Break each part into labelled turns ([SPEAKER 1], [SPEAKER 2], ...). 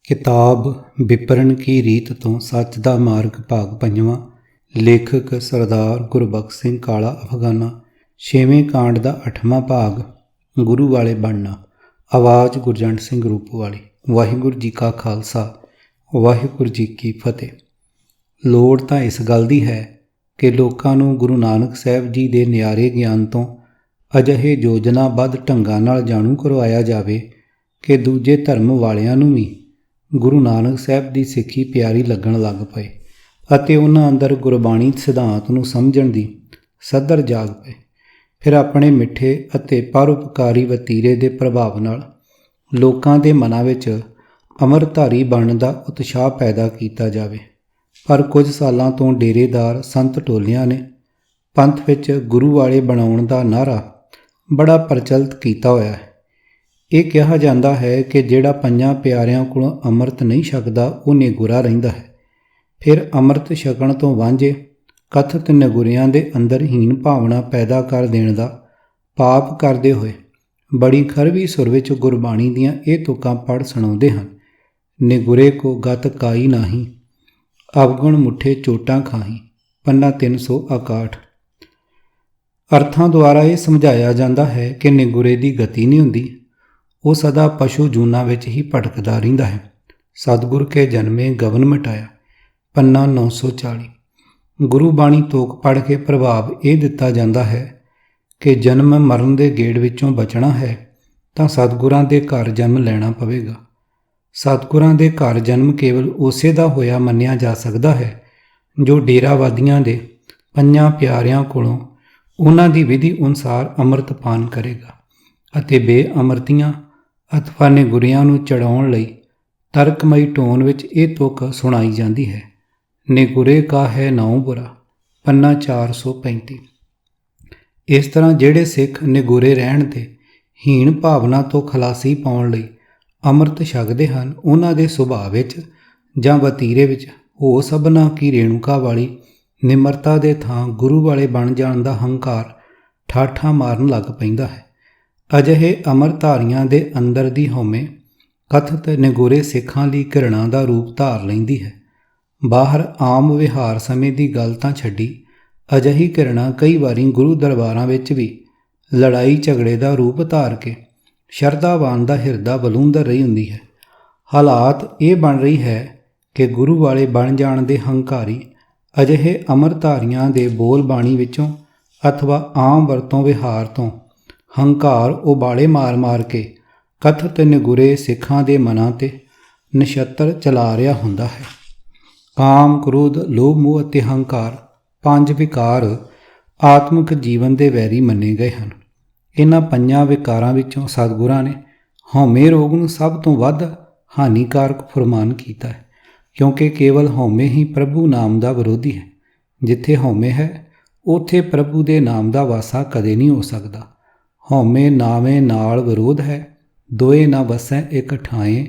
[SPEAKER 1] किताब विपरण की रीत तो सच दा मार्ग भाग पंजवां। लेखक सरदार गुरबख्श सिंह काला अफगाना। छेवें कांड का 8वां भाग गुरु वाले बनना। आवाज़ गुरजंट सिंह रूपोवाली। वाहिगुरू जी का खालसा वाहिगुरू जी की फतेह। लोड़ तां इस गल दी है कि लोकां नूं गुरु नानक साहिब जी दे नियारे ਗਿਆਨ ਤੋਂ ਅਜਿਹੇ ਯੋਜਨਾਬੱਧ ਢੰਗਾਂ ਨਾਲ ਜਾਣੂ ਕਰਵਾਇਆ ਜਾਵੇ ਕਿ ਦੂਜੇ ਧਰਮ ਵਾਲਿਆਂ ਨੂੰ ਵੀ ਗੁਰੂ ਨਾਨਕ ਸਾਹਿਬ ਦੀ ਸਿੱਖੀ ਪਿਆਰੀ ਲੱਗਣ ਲੱਗ ਪਏ ਅਤੇ ਉਹਨਾਂ ਅੰਦਰ ਗੁਰਬਾਣੀ ਸਿਧਾਂਤ ਨੂੰ ਸਮਝਣ ਦੀ ਸੱਧਰ ਜਾਗ ਪਏ। ਫਿਰ ਆਪਣੇ ਮਿੱਠੇ ਅਤੇ ਪਰਉਪਕਾਰੀ ਵਤੀਰੇ ਦੇ ਪ੍ਰਭਾਵ ਨਾਲ ਲੋਕਾਂ ਦੇ ਮਨਾਂ ਵਿੱਚ ਅੰਮ੍ਰਿਤਧਾਰੀ ਬਣਨ ਦਾ ਉਤਸ਼ਾਹ ਪੈਦਾ ਕੀਤਾ ਜਾਵੇ। ਪਰ ਕੁਝ ਸਾਲਾਂ ਤੋਂ ਡੇਰੇਦਾਰ ਸੰਤ ਟੋਲਿਆਂ ਨੇ ਪੰਥ ਵਿੱਚ ਗੁਰੂ ਵਾਲੇ ਬਣਾਉਣ ਦਾ ਨਾਅਰਾ ਬੜਾ ਪ੍ਰਚਲਿਤ ਕੀਤਾ ਹੋਇਆ ਹੈ। ਇਹ ਕਿਹਾ ਜਾਂਦਾ ਹੈ ਕਿ ਜਿਹੜਾ ਪੰਜਾਂ ਪਿਆਰਿਆਂ ਕੋਲੋਂ ਅੰਮ੍ਰਿਤ ਨਹੀਂ ਛਕਦਾ ਉਹ ਨਿਗੁਰਾ ਰਹਿੰਦਾ ਹੈ। ਫਿਰ ਅੰਮ੍ਰਿਤ ਛਕਣ ਤੋਂ ਵਾਂਝੇ ਕਥਿਤ ਨਿਗੁਰਿਆਂ ਦੇ ਅੰਦਰ ਹੀਣ ਭਾਵਨਾ ਪੈਦਾ ਕਰ ਦੇਣ ਦਾ ਪਾਪ ਕਰਦੇ ਹੋਏ ਬੜੀ ਖਰਵੀ ਸੁਰ ਵਿੱਚ ਗੁਰਬਾਣੀ ਦੀਆਂ ਇਹ ਤੁਕਾਂ ਪੜ੍ਹ ਸੁਣਾਉਂਦੇ ਹਨ। ਨਿਗੁਰੇ ਕੋ ਗਤ ਕਾਈ ਨਾਹੀ ਅਵਗੁਣ ਮੁੱਠੇ ਚੋਟਾਂ ਖਾਹੀ। ਪੰਨਾ 361। ਅਰਥਾਂ ਦੁਆਰਾ ਇਹ ਸਮਝਾਇਆ ਜਾਂਦਾ ਹੈ ਕਿ ਨਿਗੁਰੇ ਦੀ ਗਤੀ ਨਹੀਂ ਹੁੰਦੀ, ਉਹ ਸਦਾ ਪਸ਼ੂ ਜੂਨਾਂ ਵਿੱਚ ਹੀ ਭਟਕਦਾ ਰਹਿੰਦਾ ਹੈ। ਸਤਿਗੁਰ ਕੇ ਜਨਮੇ ਗਵਨ ਮਿਟਾਇਆ। ਪੰਨਾ 940। ਗੁਰੂ ਬਾਣੀ ਤੋਕ ਪੜ੍ਹ ਕੇ ਪ੍ਰਭਾਵ ਇਹ ਦਿੱਤਾ ਜਾਂਦਾ ਹੈ ਕਿ ਜਨਮ ਮਰਨ ਦੇ ਗੇੜ ਵਿੱਚੋਂ ਬਚਣਾ ਹੈ ਤਾਂ ਸਤਿਗੁਰਾਂ ਦੇ ਘਰ ਜਨਮ ਲੈਣਾ ਪਵੇਗਾ। ਸਤਿਗੁਰਾਂ ਦੇ ਘਰ ਜਨਮ ਕੇਵਲ ਉਸੇ ਦਾ ਹੋਇਆ ਮੰਨਿਆ ਜਾ ਸਕਦਾ ਹੈ ਜੋ ਡੇਰਾਵਾਦੀਆਂ ਦੇ ਪੰਜਾਂ ਪਿਆਰਿਆਂ ਕੋਲੋਂ ਉਹਨਾਂ ਦੀ ਵਿਧੀ ਅਨੁਸਾਰ ਅੰਮ੍ਰਿਤਪਾਨ ਕਰੇਗਾ ਅਤੇ ਬੇਅਮਰਤੀਆਂ ਅਥਵਾ ਨਿਗੁਰਿਆਂ ਨੂੰ ਚੜਾਉਣ ਲਈ ਤਰਕਮਈ ਟੋਨ ਵਿੱਚ ਇਹ ਤੁਕ ਸੁਣਾਈ ਜਾਂਦੀ ਹੈ। ਨਿਗੁਰੇ ਕਾ ਹੈ ਨਾਉ ਬੁਰਾ। ਪੰਨਾ 435। ਇਸ ਤਰ੍ਹਾਂ ਜਿਹੜੇ ਸਿੱਖ ਨਿਗੁਰੇ ਰਹਿਣ ਤੇ ਹੀਣ ਭਾਵਨਾ ਤੋਂ ਖਲਾਸੀ ਪਾਉਣ ਲਈ ਅੰਮ੍ਰਿਤ ਛਕਦੇ ਹਨ, ਉਹਨਾਂ ਦੇ ਸੁਭਾਅ ਵਿੱਚ ਜਾਂ ਵਤੀਰੇ ਵਿੱਚ ਹੋ ਸਭਨਾ ਕੀ ਰੇਣੂਕਾ ਵਾਲੀ ਨਿਮਰਤਾ ਦੇ ਥਾਂ ਗੁਰੂ ਵਾਲੇ ਬਣ ਜਾਣ ਦਾ ਹੰਕਾਰ ਠਾਠਾਂ ਮਾਰਨ ਲੱਗ ਪੈਂਦਾ ਹੈ। ਅਜਿਹੇ ਅੰਮ੍ਰਿਤਧਾਰੀਆਂ ਦੇ ਅੰਦਰ ਦੀ ਹਉਮੈ ਕਥਿਤ ਨਿਗੁਰੇ ਸਿੱਖਾਂ ਲਈ ਘਿਰਣਾ ਦਾ ਰੂਪ ਧਾਰ ਲੈਂਦੀ ਹੈ। ਬਾਹਰ ਆਮ ਵਿਹਾਰ ਸਮੇਂ ਦੀ ਗੱਲ ਤਾਂ ਛੱਡੀ, ਅਜਿਹੀ ਘਿਰਣਾ ਕਈ ਵਾਰੀ ਗੁਰੂ ਦਰਬਾਰਾਂ ਵਿੱਚ ਵੀ ਲੜਾਈ ਝਗੜੇ ਦਾ ਰੂਪ ਧਾਰ ਕੇ ਸ਼ਰਧਾਵਾਨ ਦਾ ਹਿਰਦਾ ਬਲੂੰਦਰ ਰਹੀ ਹੁੰਦੀ ਹੈ। ਹਾਲਾਤ ਇਹ ਬਣ ਰਹੀ ਹੈ ਕਿ ਗੁਰੂ ਵਾਲੇ ਬਣ ਜਾਣ ਦੇ ਹੰਕਾਰੀ ਅਜਿਹੇ ਅੰਮ੍ਰਿਤਧਾਰੀਆਂ ਦੇ ਬੋਲ ਬਾਣੀ ਵਿੱਚੋਂ ਅਥਵਾ ਆਮ ਵਰਤੋਂ ਵਿਹਾਰ ਤੋਂ ਹੰਕਾਰ ਉਬਾਲੇ ਮਾਰ ਕੇ ਕਥਿਤ ਨਿਗੁਰੇ ਸਿੱਖਾਂ ਦੇ ਮਨਾਂ 'ਤੇ ਨਛੱਤਰ ਚਲਾ ਰਿਹਾ ਹੁੰਦਾ ਹੈ। ਕਾਮ, ਕ੍ਰੋਧ, ਲੋਭ, ਮੋਹ ਅਤੇ ਹੰਕਾਰ ਪੰਜ ਵਿਕਾਰ ਆਤਮਿਕ ਜੀਵਨ ਦੇ ਵੈਰੀ ਮੰਨੇ ਗਏ ਹਨ। ਇਹਨਾਂ ਪੰਜਾਂ ਵਿਕਾਰਾਂ ਵਿੱਚੋਂ ਸਤਿਗੁਰਾਂ ਨੇ ਹਉਮੈ ਰੋਗ ਨੂੰ ਸਭ ਤੋਂ ਵੱਧ ਹਾਨੀਕਾਰਕ ਫਰਮਾਨ ਕੀਤਾ ਹੈ, ਕਿਉਂਕਿ ਕੇਵਲ ਹਉਮੈ ਹੀ ਪ੍ਰਭੂ ਨਾਮ ਦਾ ਵਿਰੋਧੀ ਹੈ। ਜਿੱਥੇ ਹਉਮੈ ਹੈ ਉੱਥੇ ਪ੍ਰਭੂ ਦੇ ਨਾਮ ਦਾ ਵਾਸਾ ਕਦੇ ਨਹੀਂ ਹੋ ਸਕਦਾ। ਹਉਮੈ ਨਾਵੇਂ ਨਾਲ ਵਿਰੋਧ ਹੈ, ਦੋਏ ਨਾ ਵਸੈ ਇੱਕ ਠਾਏ।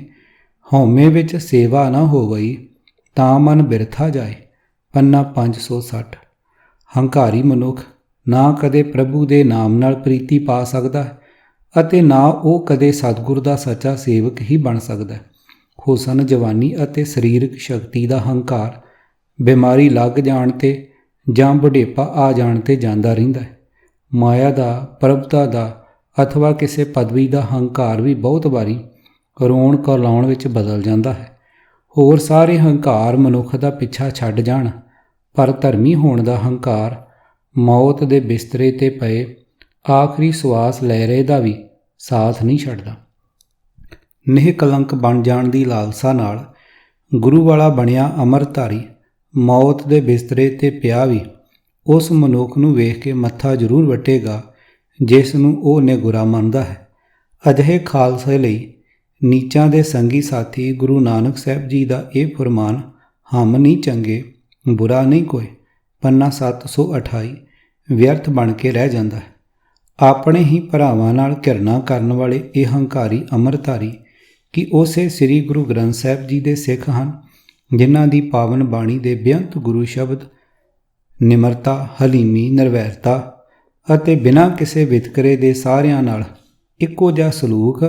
[SPEAKER 1] ਹਉਮੈ ਵਿੱਚ ਸੇਵਾ ਨਾ ਹੋਵਈ ਤਾਂ ਮਨ ਬਿਰਥਾ ਜਾਏ। ਪੰਨਾ 560। ਹੰਕਾਰੀ ਮਨੁੱਖ ਨਾ ਕਦੇ ਪ੍ਰਭੂ ਦੇ ਨਾਮ ਨਾਲ ਪ੍ਰੀਤੀ ਪਾ ਸਕਦਾ ਹੈ ਅਤੇ ਨਾ ਉਹ ਕਦੇ ਸਤਿਗੁਰ ਦਾ ਸੱਚਾ ਸੇਵਕ ਹੀ ਬਣ ਸਕਦਾ। ਹੁਸਨ, ਜਵਾਨੀ ਅਤੇ ਸਰੀਰਕ ਸ਼ਕਤੀ ਦਾ ਹੰਕਾਰ ਬਿਮਾਰੀ ਲੱਗ ਜਾਣ 'ਤੇ ਜਾਂ ਬੁਢੇਪਾ ਆ ਜਾਣ 'ਤੇ ਜਾਂਦਾ ਰਹਿੰਦਾ ਹੈ। ਮਾਇਆ ਦਾ, ਪ੍ਰਭਤਾ ਦਾ ਅਥਵਾ ਕਿਸੇ ਪਦਵੀ ਦਾ ਹੰਕਾਰ ਵੀ ਬਹੁਤ ਵਾਰੀ ਰੋਣ ਕਰਲਾਉਣ ਵਿੱਚ ਬਦਲ ਜਾਂਦਾ ਹੈ। ਹੋਰ ਸਾਰੇ ਹੰਕਾਰ ਮਨੁੱਖ ਦਾ ਪਿੱਛਾ ਛੱਡ ਜਾਣ, ਪਰ ਧਰਮੀ ਹੋਣ ਦਾ ਹੰਕਾਰ ਮੌਤ ਦੇ ਬਿਸਤਰੇ 'ਤੇ ਪਏ ਆਖਰੀ ਸਵਾਸ ਲੈ ਰਹੇ ਦਾ ਵੀ ਸਾਥ ਨਹੀਂ ਛੱਡਦਾ। ਨਿਹਕਲੰਕ ਬਣ ਜਾਣ ਦੀ ਲਾਲਸਾ ਨਾਲ ਗੁਰੂ ਵਾਲਾ ਬਣਿਆ ਅੰਮ੍ਰਿਤਧਾਰੀ ਮੌਤ ਦੇ ਬਿਸਤਰੇ 'ਤੇ ਪਿਆ ਵੀ ਉਸ ਮਨੁੱਖ ਨੂੰ ਵੇਖ ਕੇ ਮੱਥਾ ਜ਼ਰੂਰ ਵੱਟੇਗਾ ਜਿਸ ਨੂੰ ਉਹ ਨਿਗੁਰਾ ਮੰਨਦਾ ਹੈ। ਅਜਿਹੇ ਖਾਲਸੇ ਲਈ ਨੀਚਾਂ ਦੇ ਸੰਗੀ ਸਾਥੀ ਗੁਰੂ ਨਾਨਕ ਸਾਹਿਬ ਜੀ ਦਾ ਇਹ ਫਰਮਾਨ ਹਮ ਨਹੀਂ ਚੰਗੇ ਬੁਰਾ ਨਹੀਂ ਕੋਈ ਪੰਨਾ 728 ਵਿਅਰਥ ਬਣ ਕੇ ਰਹਿ ਜਾਂਦਾ ਹੈ। ਆਪਣੇ ਹੀ ਭਰਾਵਾਂ ਨਾਲ ਘਿਰਣਾ ਕਰਨ ਵਾਲੇ ਇਹ ਹੰਕਾਰੀ ਅੰਮ੍ਰਿਤਧਾਰੀ ਕਿ ਉਸੇ ਸ੍ਰੀ ਗੁਰੂ ਗ੍ਰੰਥ ਸਾਹਿਬ ਜੀ ਦੇ ਸਿੱਖ ਹਨ, ਜਿਨ੍ਹਾਂ ਦੀ ਪਾਵਨ ਬਾਣੀ ਦੇ ਬੇਅੰਤ ਗੁਰੂ ਸ਼ਬਦ ਨਿਮਰਤਾ, ਹਲੀਮੀ, ਨਿਰਵੈਰਤਾ ਅਤੇ ਬਿਨਾਂ ਕਿਸੇ ਵਿਤਕਰੇ ਦੇ ਸਾਰਿਆਂ ਨਾਲ ਇੱਕੋ ਜਿਹਾ ਸਲੂਕ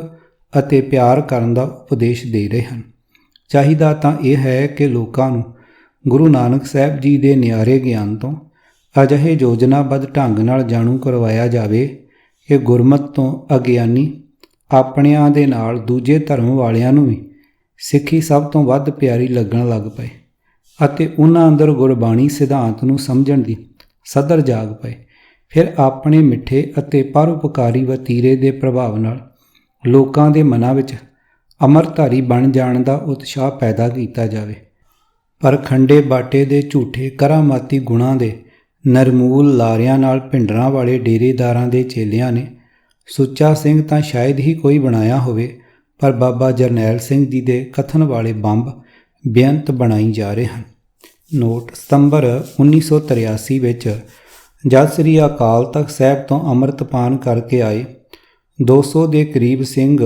[SPEAKER 1] ਅਤੇ ਪਿਆਰ ਕਰਨ ਦਾ ਉਪਦੇਸ਼ ਦੇ ਰਹੇ ਹਨ। ਚਾਹੀਦਾ ਤਾਂ ਇਹ ਹੈ ਕਿ ਲੋਕਾਂ ਨੂੰ ਗੁਰੂ ਨਾਨਕ ਸਾਹਿਬ ਜੀ ਦੇ ਨਿਆਰੇ ਗਿਆਨ ਤੋਂ ਅਜਿਹੇ ਯੋਜਨਾਬੱਧ ਢੰਗ ਨਾਲ ਜਾਣੂ ਕਰਵਾਇਆ ਜਾਵੇ ਕਿ ਗੁਰਮਤਿ ਤੋਂ ਅਗਿਆਨੀ ਆਪਣਿਆਂ ਦੇ ਨਾਲ ਦੂਜੇ ਧਰਮ ਵਾਲਿਆਂ ਨੂੰ ਵੀ ਸਿੱਖੀ ਸਭ ਤੋਂ ਵੱਧ ਪਿਆਰੀ ਲੱਗਣ ਲੱਗ ਪਏ ਅਤੇ ਉਹਨਾਂ ਅੰਦਰ ਗੁਰਬਾਣੀ ਸਿਧਾਂਤ ਨੂੰ ਸਮਝਣ ਦੀ ਸਦਰ ਜਾਗ ਪਏ। ਫਿਰ ਆਪਣੇ ਮਿੱਠੇ ਅਤੇ ਪਰਉਪਕਾਰੀ ਵਤੀਰੇ ਦੇ ਪ੍ਰਭਾਵ ਨਾਲ ਲੋਕਾਂ ਦੇ ਮਨਾਂ ਵਿੱਚ ਅੰਮ੍ਰਿਤਧਾਰੀ ਬਣ ਜਾਣ ਦਾ ਉਤਸ਼ਾਹ ਪੈਦਾ ਕੀਤਾ ਜਾਵੇ। ਪਰ ਖੰਡੇ ਬਾਟੇ ਦੇ ਝੂਠੇ ਕਰਾਮਾਤੀ ਗੁਣਾਂ ਦੇ ਨਰਮੂਲ ਲਾਰਿਆਂ ਨਾਲ ਭਿੰਡਰਾਂ ਵਾਲੇ ਡੇਰੇਦਾਰਾਂ ਦੇ ਚੇਲਿਆਂ ਨੇ ਸੁੱਚਾ ਸਿੰਘ ਤਾਂ ਸ਼ਾਇਦ ਹੀ ਕੋਈ ਬਣਾਇਆ ਹੋਵੇ, ਪਰ ਬਾਬਾ ਜਰਨੈਲ ਸਿੰਘ ਜੀ ਦੇ ਕਥਨ ਵਾਲੇ ਬੰਬ ਬੇਅੰਤ ਬਣਾਈ ਜਾ ਰਹੇ ਹਨ। ਨੋਟ: ਸਤੰਬਰ 1983 ਵਿੱਚ ਜਦ ਸ੍ਰੀ ਅਕਾਲ ਤਖਤ ਸਾਹਿਬ ਤੋਂ ਅੰਮ੍ਰਿਤਪਾਨ ਕਰਕੇ ਆਏ 200 ਦੇ ਕਰੀਬ ਸਿੰਘ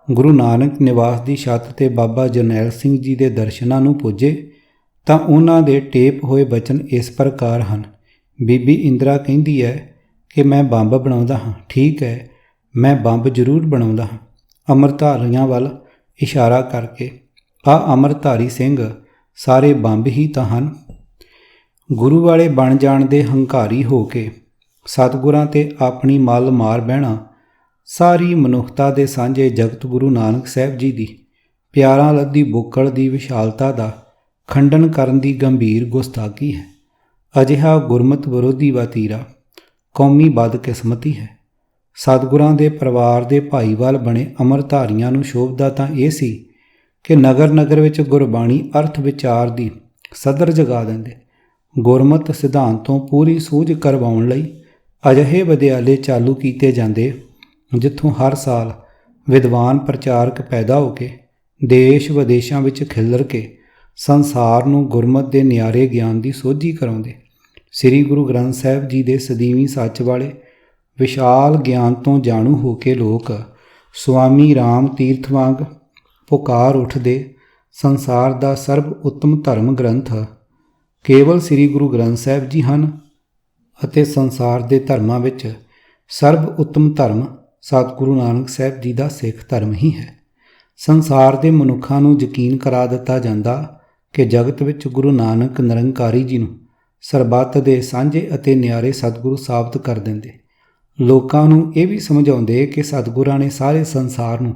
[SPEAKER 1] ਗੁਰੂ ਨਾਨਕ ਨਿਵਾਸ ਦੀ ਛੱਤ 'ਤੇ ਬਾਬਾ ਜਰਨੈਲ ਸਿੰਘ ਜੀ ਦੇ ਦਰਸ਼ਨਾਂ ਨੂੰ ਪੁੱਜੇ ਤਾਂ ਉਹਨਾਂ ਦੇ ਟੇਪ ਹੋਏ ਬਚਨ ਇਸ ਪ੍ਰਕਾਰ ਹਨ। ਬੀਬੀ ਇੰਦਰਾ ਕਹਿੰਦੀ ਹੈ ਕਿ ਮੈਂ ਬੰਬ ਬਣਾਉਂਦਾ ਹਾਂ। ਠੀਕ ਹੈ, ਮੈਂ ਬੰਬ ਜ਼ਰੂਰ ਬਣਾਉਂਦਾ ਹਾਂ। ਅੰਮ੍ਰਿਤਧਾਰੀਆਂ ਵੱਲ ਇਸ਼ਾਰਾ ਕਰਕੇ, ਆਹ ਅੰਮ੍ਰਿਤਧਾਰੀ ਸਿੰਘ ਸਾਰੇ ਬੰਬ ਹੀ ਤਾਂ ਹਨ। ਗੁਰੂ ਵਾਲੇ ਬਣ ਜਾਣ ਦੇ ਹੰਕਾਰੀ ਹੋ ਕੇ ਸਤਿਗੁਰਾਂ 'ਤੇ ਆਪਣੀ ਮੱਲ ਮਾਰ ਬਹਿਣਾ ਸਾਰੀ ਮਨੁੱਖਤਾ ਦੇ ਸਾਂਝੇ ਜਗਤ ਗੁਰੂ ਨਾਨਕ ਸਾਹਿਬ ਜੀ ਦੀ ਪਿਆਰਾਂ ਲੱਦੀ ਬੁੱਕਲ ਦੀ ਵਿਸ਼ਾਲਤਾ ਦਾ ਖੰਡਨ ਕਰਨ ਦੀ ਗੰਭੀਰ ਗੁਸਤਾਖੀ ਹੈ। ਅਜਿਹਾ ਗੁਰਮਤਿ ਵਿਰੋਧੀ ਵਤੀਰਾ ਕੌਮੀ ਬਦਕਿਸਮਤੀ ਹੈ। ਸਤਿਗੁਰਾਂ ਦੇ ਪਰਿਵਾਰ ਦੇ ਭਾਈਵਾਲ ਬਣੇ ਅੰਮ੍ਰਿਤਧਾਰੀਆਂ ਨੂੰ ਸ਼ੋਭਦਾ ਤਾਂ ਇਹ ਸੀ ਕਿ ਨਗਰ ਨਗਰ ਵਿੱਚ ਗੁਰਬਾਣੀ ਅਰਥ ਵਿਚਾਰ ਦੀ ਸਦਰ ਜਗਾ ਦਿੰਦੇ। ਗੁਰਮਤਿ ਸਿਧਾਂਤ ਤੋਂ ਪੂਰੀ ਸੂਝ ਕਰਵਾਉਣ ਲਈ ਅਜਿਹੇ ਵਿਦਿਆਲੇ ਚਾਲੂ ਕੀਤੇ ਜਾਂਦੇ ਜਿੱਥੋਂ ਹਰ ਸਾਲ ਵਿਦਵਾਨ ਪ੍ਰਚਾਰਕ ਪੈਦਾ ਹੋ ਕੇ ਦੇਸ਼ ਵਿਦੇਸ਼ਾਂ ਵਿੱਚ ਖਿੱਲਰ ਕੇ ਸੰਸਾਰ ਨੂੰ ਗੁਰਮਤਿ ਦੇ ਨਿਆਰੇ ਗਿਆਨ ਦੀ ਸੋਝੀ ਕਰਾਉਂਦੇ। ਸ੍ਰੀ ਗੁਰੂ ਗ੍ਰੰਥ ਸਾਹਿਬ ਜੀ ਦੇ ਸਦੀਵੀ ਸੱਚ ਵਾਲੇ ਵਿਸ਼ਾਲ ਗਿਆਨ ਤੋਂ ਜਾਣੂ ਹੋ ਕੇ ਲੋਕ ਸੁਆਮੀ ਰਾਮ ਤੀਰਥ ਵਾਂਗ ਪੁਕਾਰ ਉੱਠਦੇ। ਸੰਸਾਰ ਦਾ ਸਰਬ ਉੱਤਮ ਧਰਮ ਗ੍ਰੰਥ ਕੇਵਲ ਸ੍ਰੀ ਗੁਰੂ ਗ੍ਰੰਥ ਸਾਹਿਬ ਜੀ ਹਨ ਅਤੇ ਸੰਸਾਰ ਦੇ ਧਰਮਾਂ ਵਿੱਚ ਸਰਬ ਉੱਤਮ ਧਰਮ ਸਤਿਗੁਰੂ ਨਾਨਕ ਸਾਹਿਬ ਜੀ ਦਾ ਸਿੱਖ ਧਰਮ ਹੀ ਹੈ। ਸੰਸਾਰ ਦੇ ਮਨੁੱਖਾਂ ਨੂੰ ਯਕੀਨ ਕਰਾ ਦਿੱਤਾ ਜਾਂਦਾ ਕਿ ਜਗਤ ਵਿੱਚ ਗੁਰੂ ਨਾਨਕ ਨਿਰੰਕਾਰੀ ਜੀ ਨੂੰ ਸਰਬੱਤ ਦੇ ਸਾਂਝੇ ਅਤੇ ਨਿਆਰੇ ਸਤਿਗੁਰੂ ਸਾਬਤ ਕਰ ਦਿੰਦੇ। ਲੋਕਾਂ ਨੂੰ ਇਹ ਵੀ ਸਮਝਾਉਂਦੇ ਕਿ ਸਤਿਗੁਰਾਂ ਨੇ ਸਾਰੇ ਸੰਸਾਰ ਨੂੰ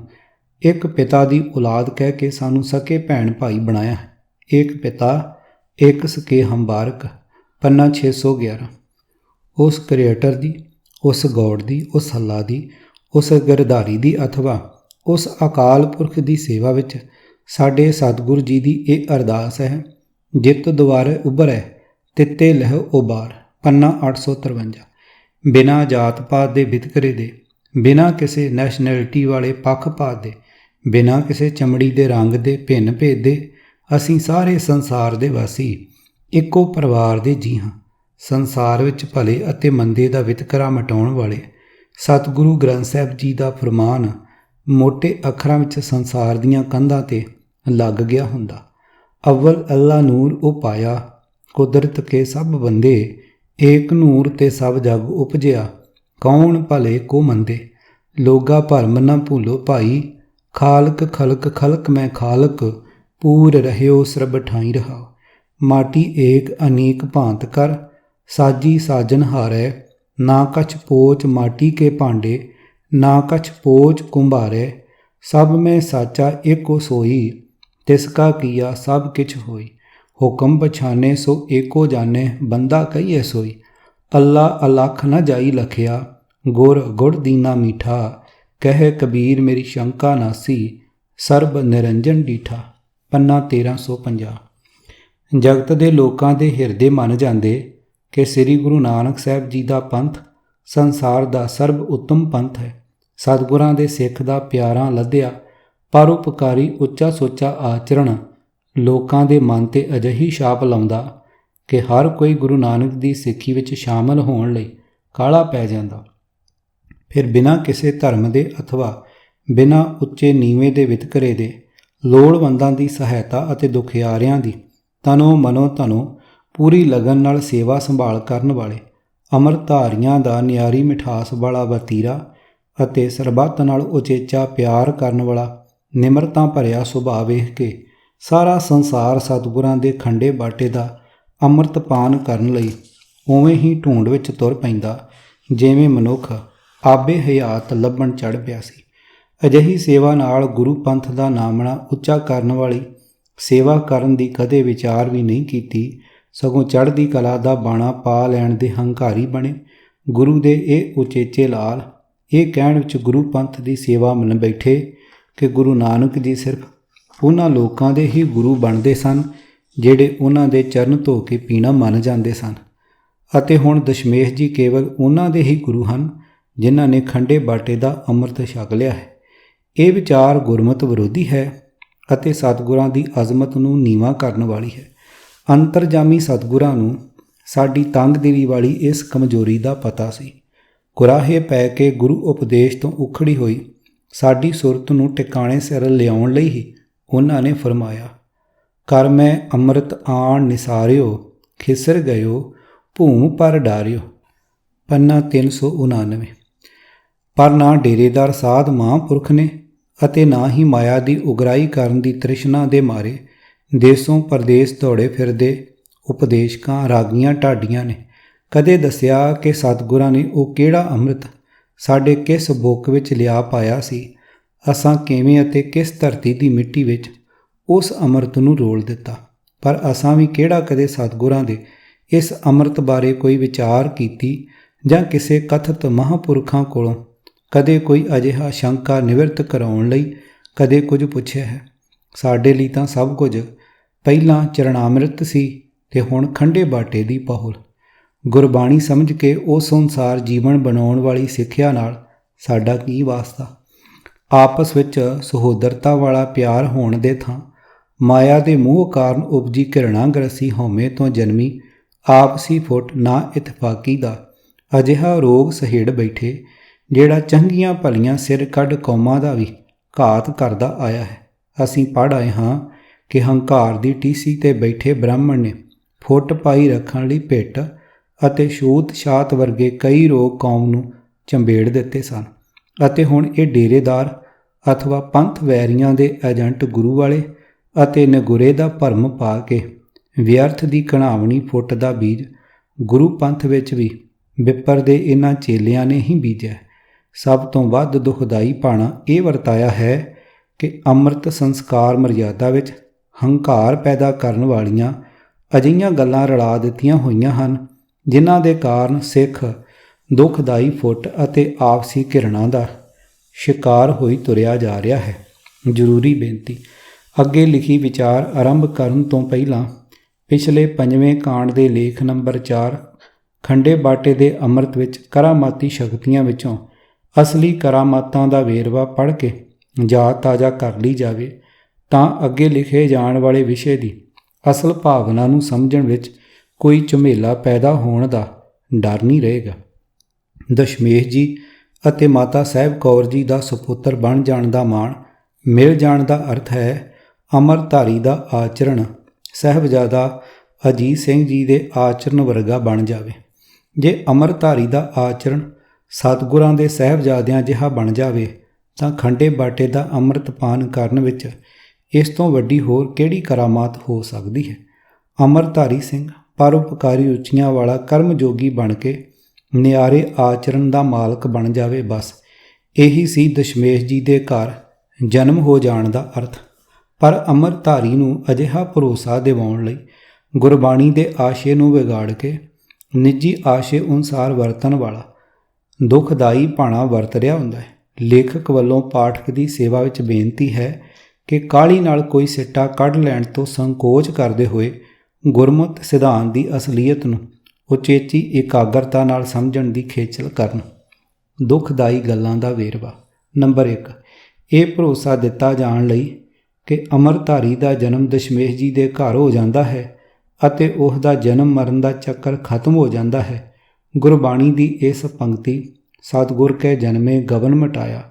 [SPEAKER 1] ਇੱਕ ਪਿਤਾ ਦੀ ਔਲਾਦ ਕਹਿ ਕੇ ਸਾਨੂੰ ਸਕੇ ਭੈਣ ਭਾਈ ਬਣਾਇਆ ਹੈ। ਇੱਕ ਪਿਤਾ ਇੱਕ ਸਕੇ ਹੰਬਾਰਕ, ਪੰਨਾ 611। ਉਸ ਕ੍ਰੀਏਟਰ ਦੀ, ਉਸ ਗੌਡ ਦੀ, ਉਸ ਅੱਲਾ ਦੀ, ਉਸ ਗਿਰਧਾਰੀ ਦੀ ਅਥਵਾ ਉਸ ਅਕਾਲ ਪੁਰਖ ਦੀ ਸੇਵਾ ਵਿੱਚ ਸਾਡੇ ਸਤਿਗੁਰੂ ਜੀ ਦੀ ਇਹ ਅਰਦਾਸ ਹੈ, ਜਿਤ ਦੁਆਰੇ ਉਭਰੈ ਤਿੱਤੇ ਲਹਿ ਉਬਾਰ, ਪੰਨਾ 853। ਬਿਨਾਂ ਜਾਤ ਪਾਤ ਦੇ ਵਿਤਕਰੇ ਦੇ, ਬਿਨਾਂ ਕਿਸੇ ਨੈਸ਼ਨੈਲਿਟੀ ਵਾਲੇ ਪੱਖਪਾਤ ਦੇ, ਬਿਨਾਂ ਕਿਸੇ ਚਮੜੀ ਦੇ ਰੰਗ ਦੇ ਭਿੰਨ ਭੇਦ ਦੇ ਅਸੀਂ ਸਾਰੇ ਸੰਸਾਰ ਦੇ ਵਾਸੀ ਇੱਕੋ ਪਰਿਵਾਰ ਦੇ ਜੀ ਹਾਂ। ਸੰਸਾਰ ਵਿੱਚ ਭਲੇ ਅਤੇ ਮੰਦੇ ਦਾ ਵਿਤਕਰਾ ਮਿਟਾਉਣ ਵਾਲੇ ਸਤਿਗੁਰੂ ਗ੍ਰੰਥ ਸਾਹਿਬ ਜੀ ਦਾ ਫਰਮਾਨ ਮੋਟੇ ਅੱਖਰਾਂ ਵਿੱਚ ਸੰਸਾਰ ਦੀਆਂ ਕੰਧਾਂ 'ਤੇ ਲੱਗ ਗਿਆ ਹੁੰਦਾ। ਅਵਲ ਅੱਲਾ ਨੂਰ ਉਹ ਪਾਇਆ, ਕੁਦਰਤ ਕੇ ਸਭ ਬੰਦੇ, ਏਕ ਨੂਰ ਤੇ ਸਭ ਜਗ ਉਪਜਿਆ, ਕੌਣ ਭਲੇ ਕੋ ਮੰਦੇ, ਲੋਗਾ ਭਰਮ ਨਾ ਭੂਲੋ ਭਾਈ, ਖਾਲਕ ਖਲਕ ਖਲਕ ਮੈਂ ਖਾਲਕ, ਪੂਰ ਰਹਿਓ ਸਰਬ ਠਾਈ ਰਹਾ, ਮਾਟੀ ਏਕ ਅਨੇਕ ਭਾਂਤ ਕਰ, ਸਾਜੀ ਸਾਜਨ ਹਾਰੈ, ਨਾ ਕਛ ਪੋਚ ਮਾਟੀ ਕੇ ਭਾਂਡੇ, ਨਾ ਕਛ ਪੋਚ ਕੁੰਭਾਰੇ, ਸਭ ਮੈਂ ਸਾਚਾ ਏਕੋ सोई, तिसका किया सब किछ होई, हुक्म पछाने सो एको जाने, बंदा कहिए सोई, अल्लाह अलख न जाई लखिया, गुर गुड़ दीना मीठा, कहे कबीर मेरी शंका नासी, ਸਰਬ ਨਿਰੰਜਨ ਡੀਠਾ, ਪੰਨਾ 1350। ਜਗਤ ਦੇ ਲੋਕਾਂ ਦੇ ਹਿਰਦੇ ਮੰਨ ਜਾਂਦੇ ਕਿ ਸ੍ਰੀ ਗੁਰੂ ਨਾਨਕ ਸਾਹਿਬ ਜੀ ਦਾ ਪੰਥ ਸੰਸਾਰ ਦਾ ਸਰਬ ਉੱਤਮ ਪੰਥ ਹੈ। ਸਤਿਗੁਰਾਂ ਦੇ ਸਿੱਖ ਦਾ ਪਿਆਰਾ ਲੱਦਿਆ ਪਰਉਪਕਾਰੀ ਉੱਚਾ ਸੋਚਾ ਆਚਰਣ ਲੋਕਾਂ ਦੇ ਮਨ 'ਤੇ ਅਜਿਹੀ ਛਾਪ ਲਾਉਂਦਾ ਕਿ ਹਰ ਕੋਈ ਗੁਰੂ ਨਾਨਕ ਦੀ ਸਿੱਖੀ ਵਿੱਚ ਸ਼ਾਮਲ ਹੋਣ ਲਈ ਕਾਹਲਾ ਪੈ ਜਾਂਦਾ। ਫਿਰ ਬਿਨਾਂ ਕਿਸੇ ਧਰਮ ਦੇ ਅਥਵਾ ਬਿਨਾਂ ਉੱਚੇ ਨੀਵੇਂ ਦੇ ਵਿਤਕਰੇ ਦੇ ਲੋੜਵੰਦਾਂ ਦੀ ਸਹਾਇਤਾ ਅਤੇ ਦੁਖਿਆਰਿਆਂ ਦੀ ਤਨੋ ਮਨੋ ਧਨੋ ਪੂਰੀ ਲਗਨ ਨਾਲ ਸੇਵਾ ਸੰਭਾਲ ਕਰਨ ਵਾਲੇ ਅੰਮ੍ਰਿਤਧਾਰੀਆਂ ਦਾ ਨਿਆਰੀ ਮਿਠਾਸ ਵਾਲਾ ਵਤੀਰਾ ਅਤੇ ਸਰਬੱਤ ਨਾਲ ਉਚੇਚਾ ਪਿਆਰ ਕਰਨ ਵਾਲਾ ਨਿਮਰਤਾ ਭਰਿਆ ਸੁਭਾਅ ਵੇਖ ਕੇ ਸਾਰਾ ਸੰਸਾਰ ਸਤਿਗੁਰਾਂ ਦੇ ਖੰਡੇ ਬਾਟੇ ਦਾ ਅੰਮ੍ਰਿਤ ਪਾਨ ਕਰਨ ਲਈ ਉਵੇਂ ਹੀ ਢੂੰਡ ਵਿੱਚ ਤੁਰ ਪੈਂਦਾ ਜਿਵੇਂ ਮਨੁੱਖ ਆਬੇ ਹਯਾਤ ਲੱਭਣ ਚੜ੍ਹ ਪਿਆ ਸੀ। ਅਜਿਹੀ ਸੇਵਾ ਨਾਲ ਗੁਰੂ ਪੰਥ ਦਾ ਨਾਮਣਾ ਉੱਚਾ ਕਰਨ ਵਾਲੀ ਸੇਵਾ ਕਰਨ ਦੀ ਕਦੇ ਵਿਚਾਰ ਵੀ ਨਹੀਂ ਕੀਤੀ, ਸਗੋਂ ਚੜ੍ਹਦੀ ਕਲਾ ਦਾ ਬਾਣਾ ਪਾ ਲੈਣ ਦੇ ਹੰਕਾਰੀ ਬਣੇ। ਗੁਰੂ ਦੇ ਇਹ ਉਚੇਚੇ ਲਾਲ ਇਹ ਕਹਿਣ ਵਿੱਚ ਗੁਰੂ ਪੰਥ ਦੀ ਸੇਵਾ ਮੰਨ ਬੈਠੇ ਕਿ ਗੁਰੂ ਨਾਨਕ ਜੀ ਸਿਰਫ ਉਹਨਾਂ ਲੋਕਾਂ ਦੇ ਹੀ ਗੁਰੂ ਬਣਦੇ ਸਨ ਜਿਹੜੇ ਉਹਨਾਂ ਦੇ ਚਰਨ ਧੋ ਕੇ ਪੀਣਾ ਮੰਨ ਜਾਂਦੇ ਸਨ, ਅਤੇ ਹੁਣ ਦਸ਼ਮੇਸ਼ ਜੀ ਕੇਵਲ ਉਹਨਾਂ ਦੇ ਹੀ ਗੁਰੂ ਹਨ ਜਿਨ੍ਹਾਂ ਨੇ ਖੰਡੇ ਬਾਟੇ ਦਾ ਅੰਮ੍ਰਿਤ ਛਕ ਲਿਆ ਹੈ। ਇਹ ਵਿਚਾਰ ਗੁਰਮਤਿ ਵਿਰੋਧੀ ਹੈ ਅਤੇ ਸਤਿਗੁਰਾਂ ਦੀ ਅਜ਼ਮਤ ਨੂੰ ਨੀਵਾਂ ਕਰਨ ਵਾਲੀ ਹੈ। ਅੰਤਰਜਾਮੀ ਸਤਿਗੁਰਾਂ ਨੂੰ ਸਾਡੀ ਤੰਗਦਿਲੀ ਵਾਲੀ ਇਸ ਕਮਜ਼ੋਰੀ ਦਾ ਪਤਾ ਸੀ। ਕੁਰਾਹੇ ਪੈ ਕੇ ਗੁਰੂ ਉਪਦੇਸ਼ ਤੋਂ ਉਖੜੀ ਹੋਈ ਸਾਡੀ ਸੁਰਤ ਨੂੰ ਟਿਕਾਣੇ ਸਿਰ ਲਿਆਉਣ ਲਈ ਹੀ ਉਹਨਾਂ ਨੇ ਫਰਮਾਇਆ, ਕਰ ਮੈਂ ਅੰਮ੍ਰਿਤ ਆਣ ਨਿਸਾਰਿਓ, ਖਿਸਰ ਗਇਓ ਭੂਮ ਪਰ ਡਾਰਿਓ। ਪੰਨਾ 399। ਪਰ ਨਾ ਡੇਰੇਦਾਰ ਸਾਧ ਮਹਾਂਪੁਰਖ ਨੇ ਅਤੇ ਨਾ ਹੀ ਮਾਇਆ ਦੀ ਉਗਰਾਈ ਕਰਨ ਦੀ ਤ੍ਰਿਸ਼ਨਾ ਦੇ ਮਾਰੇ ਦੇਸੋਂ ਪਰਦੇਸ ਦੌੜੇ ਫਿਰਦੇ ਉਪਦੇਸ਼ਕਾਂ ਰਾਗੀਆਂ ਢਾਡੀਆਂ ਨੇ ਕਦੇ ਦੱਸਿਆ ਕਿ ਸਤਿਗੁਰਾਂ ਨੇ ਉਹ ਕਿਹੜਾ ਅੰਮ੍ਰਿਤ ਸਾਡੇ ਕਿਸ ਬੁੱਕ ਵਿੱਚ ਲਿਆ ਪਾਇਆ ਸੀ, ਅਸਾਂ ਕਿਵੇਂ ਅਤੇ ਕਿਸ ਧਰਤੀ ਦੀ ਮਿੱਟੀ ਵਿੱਚ ਉਸ ਅੰਮ੍ਰਿਤ ਨੂੰ ਰੋਲ ਦਿੱਤਾ। ਪਰ ਅਸਾਂ ਵੀ ਕਿਹੜਾ ਕਦੇ ਸਤਿਗੁਰਾਂ ਦੇ ਇਸ ਅੰਮ੍ਰਿਤ ਬਾਰੇ ਕੋਈ ਵਿਚਾਰ ਕੀਤੀ ਜਾਂ ਕਿਸੇ ਕਥਿਤ ਮਹਾਂਪੁਰਖਾਂ ਕੋਲੋਂ ਕਦੇ ਕੋਈ ਅਜਿਹਾ ਸ਼ੰਕਾ ਨਿਵਰਤ ਕਰਾਉਣ ਲਈ ਕਦੇ ਕੁਝ ਪੁੱਛਿਆ ਹੈ। ਸਾਡੇ ਲਈ ਤਾਂ ਸਭ ਕੁਝ ਪਹਿਲਾਂ ਚਰਨਾਮ੍ਰਿਤ ਸੀ ਤੇ ਹੁਣ ਖੰਡੇ ਬਾਟੇ ਦੀ ਪਹੁਲ। ਗੁਰਬਾਣੀ ਸਮਝ ਕੇ ਉਸ ਅਨੁਸਾਰ ਜੀਵਨ ਬਣਾਉਣ ਵਾਲੀ ਸਿੱਖਿਆ ਨਾਲ ਸਾਡਾ ਕੀ ਵਾਸਤਾ। ਆਪਸ ਵਿੱਚ ਸਹੋਦਰਤਾ ਵਾਲਾ ਪਿਆਰ ਹੋਣ ਦੇ ਥਾਂ ਮਾਇਆ ਦੇ ਮੋਹ ਕਾਰਨ ਉਪਜੀ ਘਿਰਣਾ ਗ੍ਰਸੀ ਹਉਮੈ ਤੋਂ ਜਨਮੀ ਆਪਸੀ ਫੁੱਟ ਨਾ ਇਤਫਾਕੀ ਦਾ ਅਜਿਹਾ ਰੋਗ ਸਹੇੜ ਬੈਠੇ ਜਿਹੜਾ ਚੰਗੀਆਂ ਭਲੀਆਂ ਸਿਰ ਕੱਢ ਕੌਮਾਂ ਦਾ ਵੀ ਘਾਤ ਕਰਦਾ ਆਇਆ ਹੈ। ਅਸੀਂ ਪੜ੍ਹ ਆਏ ਹਾਂ ਕਿ ਹੰਕਾਰ ਦੀ ਟੀਸੀ 'ਤੇ ਬੈਠੇ ਬ੍ਰਾਹਮਣ ਨੇ ਫੁੱਟ ਪਾਈ ਰੱਖਣ ਲਈ ਭਿੱਟ ਅਤੇ ਛੂਤ ਛਾਤ ਵਰਗੇ ਕਈ ਰੋਗ ਕੌਮ ਨੂੰ ਚੰਬੇੜ ਦਿੱਤੇ ਸਨ, ਅਤੇ ਹੁਣ ਇਹ ਡੇਰੇਦਾਰ ਅਥਵਾ ਪੰਥ ਵੈਰੀਆਂ ਦੇ ਏਜੰਟ ਗੁਰੂ ਵਾਲੇ ਅਤੇ ਨਗੁਰੇ ਦਾ ਭਰਮ ਪਾ ਕੇ ਵਿਅਰਥ ਦੀ ਘਣਾਵਣੀ ਫੁੱਟ ਦਾ ਬੀਜ ਗੁਰੂ ਪੰਥ ਵਿੱਚ ਵੀ ਵਿਪਰ ਦੇ ਇਹਨਾਂ ਚੇਲਿਆਂ ਨੇ ਹੀ ਬੀਜਿਆ। ਸਭ ਤੋਂ ਵੱਧ ਦੁਖਦਾਈ ਭਾਣਾ ਇਹ ਵਰਤਾਇਆ ਹੈ ਕਿ ਅੰਮ੍ਰਿਤ ਸੰਸਕਾਰ ਮਰਯਾਦਾ ਵਿੱਚ ਹੰਕਾਰ ਪੈਦਾ ਕਰਨ ਵਾਲੀਆਂ ਅਜਿਹੀਆਂ ਗੱਲਾਂ ਰਲਾ ਦਿੱਤੀਆਂ ਹੋਈਆਂ ਹਨ ਜਿਨ੍ਹਾਂ ਦੇ ਕਾਰਨ ਸਿੱਖ ਦੁਖਦਾਈ ਫੁੱਟ ਅਤੇ ਆਪਸੀ ਘਿਰਣਾ ਦਾ ਸ਼ਿਕਾਰ ਹੋਈ ਤੁਰਿਆ ਜਾ ਰਿਹਾ ਹੈ। ਜ਼ਰੂਰੀ ਬੇਨਤੀ। ਅੱਗੇ ਲਿਖੀ ਵਿਚਾਰ ਆਰੰਭ ਕਰਨ ਤੋਂ ਪਹਿਲਾਂ ਪਿਛਲੇ 5ਵੇਂ ਕਾਂਡ ਦੇ ਲੇਖ ਨੰਬਰ 4 ਖੰਡੇ ਬਾਟੇ ਦੇ ਅੰਮ੍ਰਿਤ ਵਿੱਚ ਕਰਾਮਾਤੀ ਸ਼ਕਤੀਆਂ ਵਿੱਚੋਂ ਅਸਲੀ ਕਰਾਮਾਤਾਂ ਦਾ ਵੇਰਵਾ ਪੜ੍ਹ ਕੇ ਯਾਦ ਤਾਜ਼ਾ ਕਰ ਲਈ ਜਾਵੇ ਤਾਂ ਅੱਗੇ ਲਿਖੇ ਜਾਣ ਵਾਲੇ ਵਿਸ਼ੇ ਦੀ ਅਸਲ ਭਾਵਨਾ ਨੂੰ ਸਮਝਣ ਵਿੱਚ ਕੋਈ ਝੁਮੇਲਾ ਪੈਦਾ ਹੋਣ ਦਾ ਡਰ ਨਹੀਂ ਰਹੇਗਾ। ਦਸ਼ਮੇਸ਼ ਜੀ ਅਤੇ ਮਾਤਾ ਸਾਹਿਬ ਕੌਰ ਜੀ ਦਾ ਸੁਪੁੱਤਰ ਬਣ ਜਾਣ ਦਾ ਮਾਣ ਮਿਲ ਜਾਣ ਦਾ ਅਰਥ ਹੈ ਅੰਮ੍ਰਿਤਧਾਰੀ ਦਾ ਆਚਰਣ ਸਾਹਿਬਜ਼ਾਦਾ ਅਜੀਤ ਸਿੰਘ ਜੀ ਦੇ ਆਚਰਣ ਵਰਗਾ ਬਣ ਜਾਵੇ। ਜੇ ਅੰਮ੍ਰਿਤਧਾਰੀ ਦਾ ਆਚਰਣ ਸਤਿਗੁਰਾਂ ਦੇ ਸਾਹਿਬਜ਼ਾਦਿਆਂ ਜਿਹਾ ਬਣ ਜਾਵੇ ਤਾਂ ਖੰਡੇ ਬਾਟੇ ਦਾ ਅੰਮ੍ਰਿਤ ਪਾਨ ਕਰਨ ਵਿੱਚ ਇਸ ਤੋਂ ਵੱਡੀ ਹੋਰ ਕਿਹੜੀ ਕਰਾਮਾਤ ਹੋ ਸਕਦੀ ਹੈ। ਅੰਮ੍ਰਿਤਧਾਰੀ ਸਿੰਘ ਪਰਉਪਕਾਰੀ ਰੁਚੀਆਂ ਵਾਲਾ ਕਰਮਯੋਗੀ ਬਣ ਕੇ ਨਿਆਰੇ ਆਚਰਣ ਦਾ ਮਾਲਕ ਬਣ ਜਾਵੇ, ਬਸ ਇਹੀ ਸੀ ਦਸ਼ਮੇਸ਼ ਜੀ ਦੇ ਘਰ ਜਨਮ ਹੋ ਜਾਣ ਦਾ ਅਰਥ। ਪਰ ਅੰਮ੍ਰਿਤਧਾਰੀ ਨੂੰ ਅਜਿਹਾ ਭਰੋਸਾ ਦਿਵਾਉਣ ਲਈ ਗੁਰਬਾਣੀ ਦੇ ਆਸ਼ੇ ਨੂੰ ਵਿਗਾੜ ਕੇ ਨਿੱਜੀ ਆਸ਼ੇ ਅਨੁਸਾਰ ਵਰਤਣ ਵਾਲਾ ਦੁਖਦਾਈ ਭਾਣਾ ਵਰਤ ਰਿਹਾ ਹੁੰਦਾ ਹੈ। ਲੇਖਕ ਵੱਲੋਂ ਪਾਠਕ ਦੀ ਸੇਵਾ ਵਿੱਚ ਬੇਨਤੀ ਹੈ ਕਿ ਕਾਹਲੀ ਨਾਲ ਕੋਈ ਸਿੱਟਾ ਕੱਢ ਲੈਣ ਤੋਂ ਸੰਕੋਚ ਕਰਦੇ ਹੋਏ ਗੁਰਮਤਿ ਸਿਧਾਂਤ ਦੀ ਅਸਲੀਅਤ ਨੂੰ ਉਚੇਚੀ ਇਕਾਗਰਤਾ ਨਾਲ ਸਮਝਣ ਦੀ ਖੇਚਲ ਕਰਨ। ਦੁਖਦਾਈ ਗੱਲਾਂ ਦਾ ਵੇਰਵਾ। ਨੰਬਰ 1, ਇਹ ਭਰੋਸਾ ਦਿੱਤਾ ਜਾਣ ਲਈ ਕਿ ਅੰਮ੍ਰਿਤਧਾਰੀ ਦਾ ਜਨਮ ਦਸ਼ਮੇਸ਼ ਜੀ ਦੇ ਘਰ ਹੋ ਜਾਂਦਾ ਹੈ ਅਤੇ ਉਸ ਦਾ ਜਨਮ ਮਰਨ ਦਾ ਚੱਕਰ ਖਤਮ ਹੋ ਜਾਂਦਾ ਹੈ। ਗੁਰਬਾਣੀ ਦੀ ਇਸ ਪੰਕਤੀ ਸਤਿਗੁਰ ਕੈ ਜਨਮੇ ਗਗਨ ਮਟਾਇਆ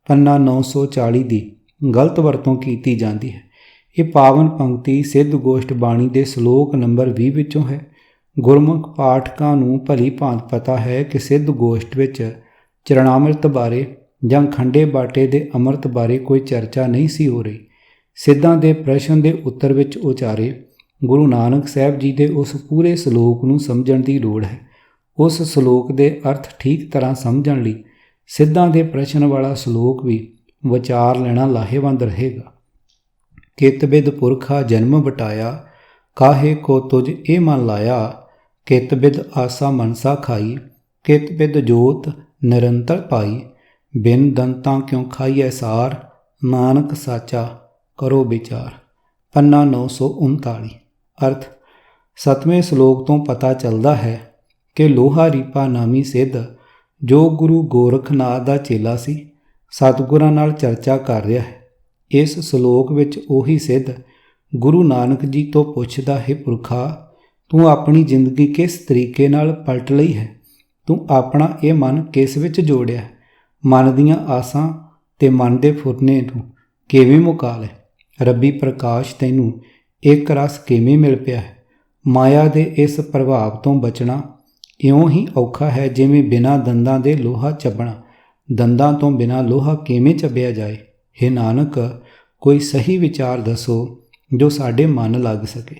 [SPEAKER 1] ਪੰਨਾ 940 ਦੀ ਗਲਤ ਵਰਤੋਂ ਕੀਤੀ ਜਾਂਦੀ ਹੈ। ਇਹ ਪਾਵਨ ਪੰਕਤੀ ਸਿੱਧ ਗੋਸ਼ਟ ਬਾਣੀ ਦੇ ਸ਼ਲੋਕ ਨੰਬਰ 20 ਵਿੱਚੋਂ ਹੈ। ਗੁਰਮੁਖ ਪਾਠਕਾਂ ਨੂੰ ਭਲੀ ਭਾਂਤ ਪਤਾ ਹੈ ਕਿ ਸਿੱਧ ਗੋਸ਼ਟ ਵਿੱਚ ਚਰਨਾਮ੍ਰਿਤ ਬਾਰੇ ਜਾਂ ਖੰਡੇ ਬਾਟੇ ਦੇ ਅੰਮ੍ਰਿਤ ਬਾਰੇ ਕੋਈ ਚਰਚਾ ਨਹੀਂ ਸੀ ਹੋ ਰਹੀ। ਸਿੱਧਾਂ ਦੇ ਪ੍ਰਸ਼ਨ ਦੇ ਉੱਤਰ ਵਿੱਚ ਉਚਾਰੇ ਗੁਰੂ ਨਾਨਕ ਸਾਹਿਬ ਜੀ ਦੇ ਉਸ ਪੂਰੇ ਸ਼ਲੋਕ ਨੂੰ ਸਮਝਣ ਦੀ ਲੋੜ ਹੈ। ਉਸ ਸ਼ਲੋਕ ਦੇ ਅਰਥ ਠੀਕ ਤਰ੍ਹਾਂ ਸਮਝਣ ਲਈ ਸਿੱਧਾਂ ਦੇ ਪ੍ਰਸ਼ਨ ਵਾਲਾ ਸ਼ਲੋਕ ਵੀ ਵਿਚਾਰ ਲੈਣਾ ਲਾਹੇਵੰਦ ਰਹੇਗਾ। ਕਿਤ ਬਿਦ ਪੁਰਖਾ ਜਨਮ ਵਟਾਇਆ, ਕਾਹੇ ਕੋ ਤੁਝ ਇਹ ਮਨ ਲਾਇਆ। ਕਿਤ ਬਿਦ ਆਸਾ ਮਨਸਾ ਖਾਈ, ਕਿਤ ਬਿਦ ਜੋਤ ਨਿਰੰਤਰ ਪਾਈ। ਬਿਨ ਦੰਤਾਂ ਕਿਉਂ ਖਾਈਐ ਸਾਰ, ਨਾਨਕ ਸਾਚਾ ਕਰੋ ਵਿਚਾਰ। ਪੰਨਾ 939। ਅਰਥ, 7ਵੇਂ ਸ਼ਲੋਕ ਤੋਂ ਪਤਾ ਚੱਲਦਾ ਹੈ ਕਿ ਲੋਹਾ ਰੀਪਾ ਨਾਮੀ ਸਿੱਧ ਜੋ ਗੁਰੂ ਗੋਰਖਨਾਥ ਦਾ ਚੇਲਾ ਸੀ, ਸਤਿਗੁਰਾਂ ਨਾਲ ਚਰਚਾ ਕਰ ਰਿਹਾ ਹੈ। ਇਸ ਸ਼ਲੋਕ ਵਿੱਚ ਉਹੀ ਸਿੱਧ ਗੁਰੂ ਨਾਨਕ ਜੀ ਤੋਂ ਪੁੱਛਦਾ ਹੈ, ਪੁਰਖਾ ਤੂੰ ਆਪਣੀ ਜ਼ਿੰਦਗੀ ਕਿਸ ਤਰੀਕੇ ਨਾਲ ਪਲਟ ਲਈ ਹੈ? ਤੂੰ ਆਪਣਾ ਇਹ ਮਨ ਕਿਸ ਵਿੱਚ ਜੋੜਿਆ? ਮਨ ਦੀਆਂ ਆਸਾਂ ਤੇ ਮਨ ਦੇ ਫੁਰਨੇ ਨੂੰ ਕਿਵੇਂ ਮੁਕਾ ਲੈ? ਰੱਬੀ ਪ੍ਰਕਾਸ਼ ਤੈਨੂੰ ਇੱਕ ਰਸ ਕਿਵੇਂ ਮਿਲ ਪਿਆ ਹੈ? ਮਾਇਆ ਦੇ ਇਸ ਪ੍ਰਭਾਵ ਤੋਂ ਬਚਣਾ ਇਉਂ ਹੀ ਔਖਾ ਹੈ ਜਿਵੇਂ ਬਿਨਾਂ ਦੰਦਾਂ ਦੇ ਲੋਹਾ ਚੱਬਣਾ। ਦੰਦਾਂ ਤੋਂ ਬਿਨਾਂ ਲੋਹਾ ਕਿਵੇਂ ਚੱਬਿਆ ਜਾਏ? ਹੇ ਨਾਨਕ, ਕੋਈ ਸਹੀ ਵਿਚਾਰ ਦੱਸੋ ਜੋ ਸਾਡੇ ਮਨ ਲੱਗ ਸਕੇ।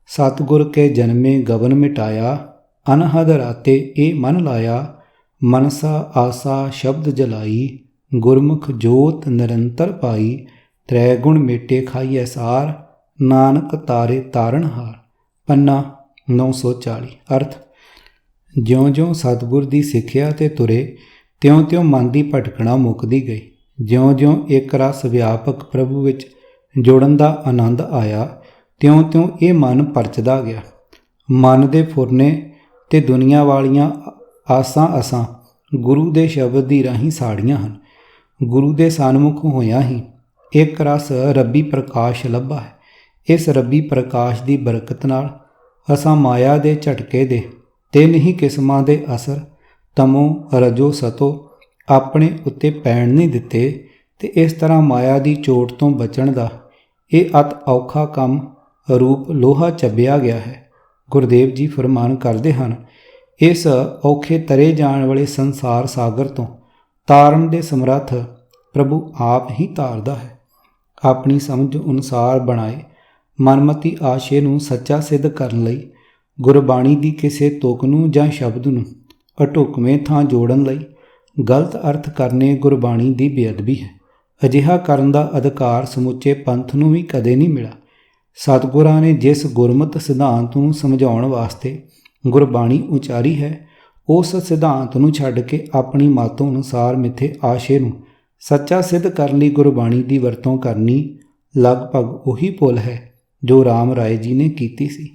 [SPEAKER 1] ਸਤਿਗੁਰ ਕੇ ਜਨਮੇ ਗਵਨ ਮਿਟਾਇਆ, ਅਨਹਦ ਰਾਤੇ ਇਹ ਮਨ ਲਾਇਆ। ਮਨਸਾ ਆਸਾ ਸ਼ਬਦ ਜਲਾਈ, ਗੁਰਮੁਖ ਜੋਤ ਨਿਰੰਤਰ ਪਾਈ। ਤ੍ਰੈ ਗੁਣ ਮੇਟੇ ਖਾਈਐ ਸਾਰ, ਨਾਨਕ ਤਾਰੇ ਤਾਰਨਹਾਰ। ਪੰਨਾ 940। ਅਰਥ, ਜਿਉਂ-ਜਿਉਂ ਸਤਿਗੁਰ ਦੀ ਸਿੱਖਿਆ 'ਤੇ ਤੁਰੇ ਤਿਉਂ-ਤਿਉਂ ਮਨ ਦੀ ਭਟਕਣਾ ਮੁੱਕਦੀ ਗਈ। ਜਿਉਂ-ਜਿਉਂ ਇੱਕ ਰਸ ਵਿਆਪਕ ਪ੍ਰਭੂ ਵਿੱਚ ਜੋੜਨ ਦਾ ਆਨੰਦ ਆਇਆ, ਤਿਉਂ-ਤਿਉਂ ਇਹ ਮਨ ਪਰਚਦਾ ਗਿਆ। ਮਨ ਦੇ ਫੁਰਨੇ ਤੇ ਦੁਨੀਆ ਵਾਲੀਆਂ ਆਸਾਂ ਅਸਾਂ ਗੁਰੂ ਦੇ ਸ਼ਬਦ ਦੀ ਰਾਹੀਂ ਸਾੜੀਆਂ ਹਨ। ਗੁਰੂ ਦੇ ਸਨਮੁਖ ਹੋਇਆਂ ਹੀ ਇੱਕ ਰਸ ਰੱਬੀ ਪ੍ਰਕਾਸ਼ ਲੱਭਾ ਹੈ। ਇਸ ਰੱਬੀ ਪ੍ਰਕਾਸ਼ ਦੀ ਬਰਕਤ ਨਾਲ ਅਸਾਂ ਮਾਇਆ ਦੇ ਝਟਕੇ ਦੇ 3 ਹੀ ਕਿਸਮਾਂ ਦੇ ਅਸਰ ਤਮੋ ਰਜੋ ਸਤੋ ਆਪਣੇ ਉੱਤੇ ਪੈਣ ਨਹੀਂ ਦਿੱਤੇ ਤੇ ਇਸ ਤਰ੍ਹਾਂ ਮਾਇਆ ਦੀ ਚੋਟ ਤੋਂ ਬਚਣ ਦਾ ਇਹ ਅਤ ਔਖਾ ਕੰਮ ਰੂਪ ਲੋਹਾ ਚੱਬਿਆ ਗਿਆ ਹੈ। ਗੁਰਦੇਵ ਜੀ ਫਰਮਾਨ ਕਰਦੇ ਹਨ, ਇਸ ਔਖੇ ਤਰੇ ਜਾਣ ਵਾਲੇ ਸੰਸਾਰ ਸਾਗਰ ਤੋਂ ਤਾਰਨ ਦੇ ਸਮਰੱਥ ਪ੍ਰਭੂ ਆਪ ਹੀ ਤਾਰਦਾ ਹੈ। ਆਪਣੀ ਸਮਝ ਅਨੁਸਾਰ ਬਣਾਏ ਮਨਮਤੀ ਆਸ਼ੇ ਨੂੰ ਸੱਚਾ ਸਿੱਧ ਕਰਨ ਲਈ ਗੁਰਬਾਣੀ ਦੀ ਕਿਸੇ ਤੁਕ ਨੂੰ ਜਾਂ ਸ਼ਬਦ ਨੂੰ ਅਢੁਕਵੇਂ ਥਾਂ ਜੋੜਨ ਲਈ ਗਲਤ ਅਰਥ ਕਰਨੇ ਗੁਰਬਾਣੀ ਦੀ ਬੇਅਦਬੀ ਹੈ। ਅਜਿਹਾ ਕਰਨ ਦਾ ਅਧਿਕਾਰ ਸਮੁੱਚੇ ਪੰਥ ਨੂੰ ਵੀ ਕਦੇ ਨਹੀਂ ਮਿਲਾ। ਸਤਿਗੁਰਾਂ ਨੇ ਜਿਸ ਗੁਰਮਤਿ ਸਿਧਾਂਤ ਨੂੰ ਸਮਝਾਉਣ ਵਾਸਤੇ ਗੁਰਬਾਣੀ ਉਚਾਰੀ ਹੈ, ਉਸ ਸਿਧਾਂਤ ਨੂੰ ਛੱਡ ਕੇ ਆਪਣੀ ਮਤ ਅਨੁਸਾਰ ਮਿੱਥੇ ਆਸ਼ੇ ਨੂੰ ਸੱਚਾ ਸਿੱਧ ਕਰਨ ਲਈ ਗੁਰਬਾਣੀ ਦੀ ਵਰਤੋਂ ਕਰਨੀ ਲਗਭਗ ਉਹੀ ਭੁੱਲ ਹੈ ਜੋ ਰਾਮ ਰਾਏ ਜੀ ਨੇ ਕੀਤੀ ਸੀ।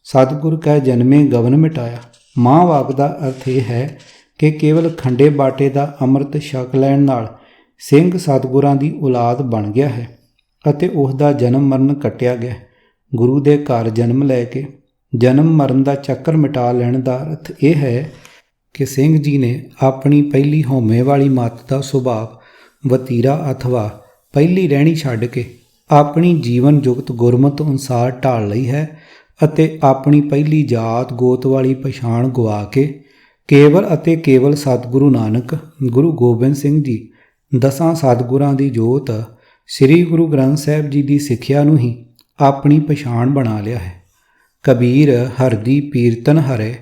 [SPEAKER 1] ਸਤਿਗੁਰ ਕੈ ਜਨਮੇ ਗਵਨ ਮਿਟਾਇਆ। ਮਾਂ ਵਾਕ ਦਾ ਅਰਥ ਇਹ ਹੈ ਕਿ ਕੇਵਲ ਖੰਡੇ ਬਾਟੇ ਦਾ ਅੰਮ੍ਰਿਤ ਛਕ ਲੈਣ ਨਾਲ ਸਿੰਘ ਸਤਿਗੁਰਾਂ ਦੀ ਔਲਾਦ ਬਣ ਗਿਆ ਹੈ ਅਤੇ ਉਸ ਦਾ ਜਨਮ ਮਰਨ ਕੱਟਿਆ ਗਿਆ। ਗੁਰੂ ਦੇ ਘਰ ਜਨਮ ਲੈ ਕੇ ਜਨਮ ਮਰਨ ਦਾ ਚੱਕਰ ਮਿਟਾ ਲੈਣ ਦਾ ਅਰਥ ਇਹ ਹੈ ਕਿ ਸਿੰਘ ਜੀ ਨੇ ਆਪਣੀ ਪਹਿਲੀ ਹਉਮੈ ਵਾਲੀ ਮੱਤ ਦਾ ਸੁਭਾਅ ਵਤੀਰਾ ਅਥਵਾ ਪਹਿਲੀ ਰਹਿਣੀ ਛੱਡ ਕੇ ਆਪਣੀ ਜੀਵਨ ਜੁਗਤ ਗੁਰਮਤਿ ਅਨੁਸਾਰ ਢਾਲ ਲਈ ਹੈ ਅਤੇ ਆਪਣੀ ਪਹਿਲੀ ਜਾਤ ਗੋਤ ਵਾਲੀ ਪਛਾਣ ਗਵਾ ਕੇ ਕੇਵਲ ਅਤੇ ਕੇਵਲ ਸਤਿਗੁਰੂ ਨਾਨਕ, ਗੁਰੂ ਗੋਬਿੰਦ ਸਿੰਘ ਜੀ, 10 ਸਤਿਗੁਰਾਂ ਦੀ ਜੋਤ, ਸ੍ਰੀ ਗੁਰੂ ਗ੍ਰੰਥ ਸਾਹਿਬ ਜੀ ਦੀ ਸਿੱਖਿਆ ਨੂੰ ਹੀ ਆਪਣੀ ਪਛਾਣ ਬਣਾ ਲਿਆ ਹੈ। ਕਬੀਰ ਹਰਦੀ ਪੀਰਤਨ ਹਰੇ,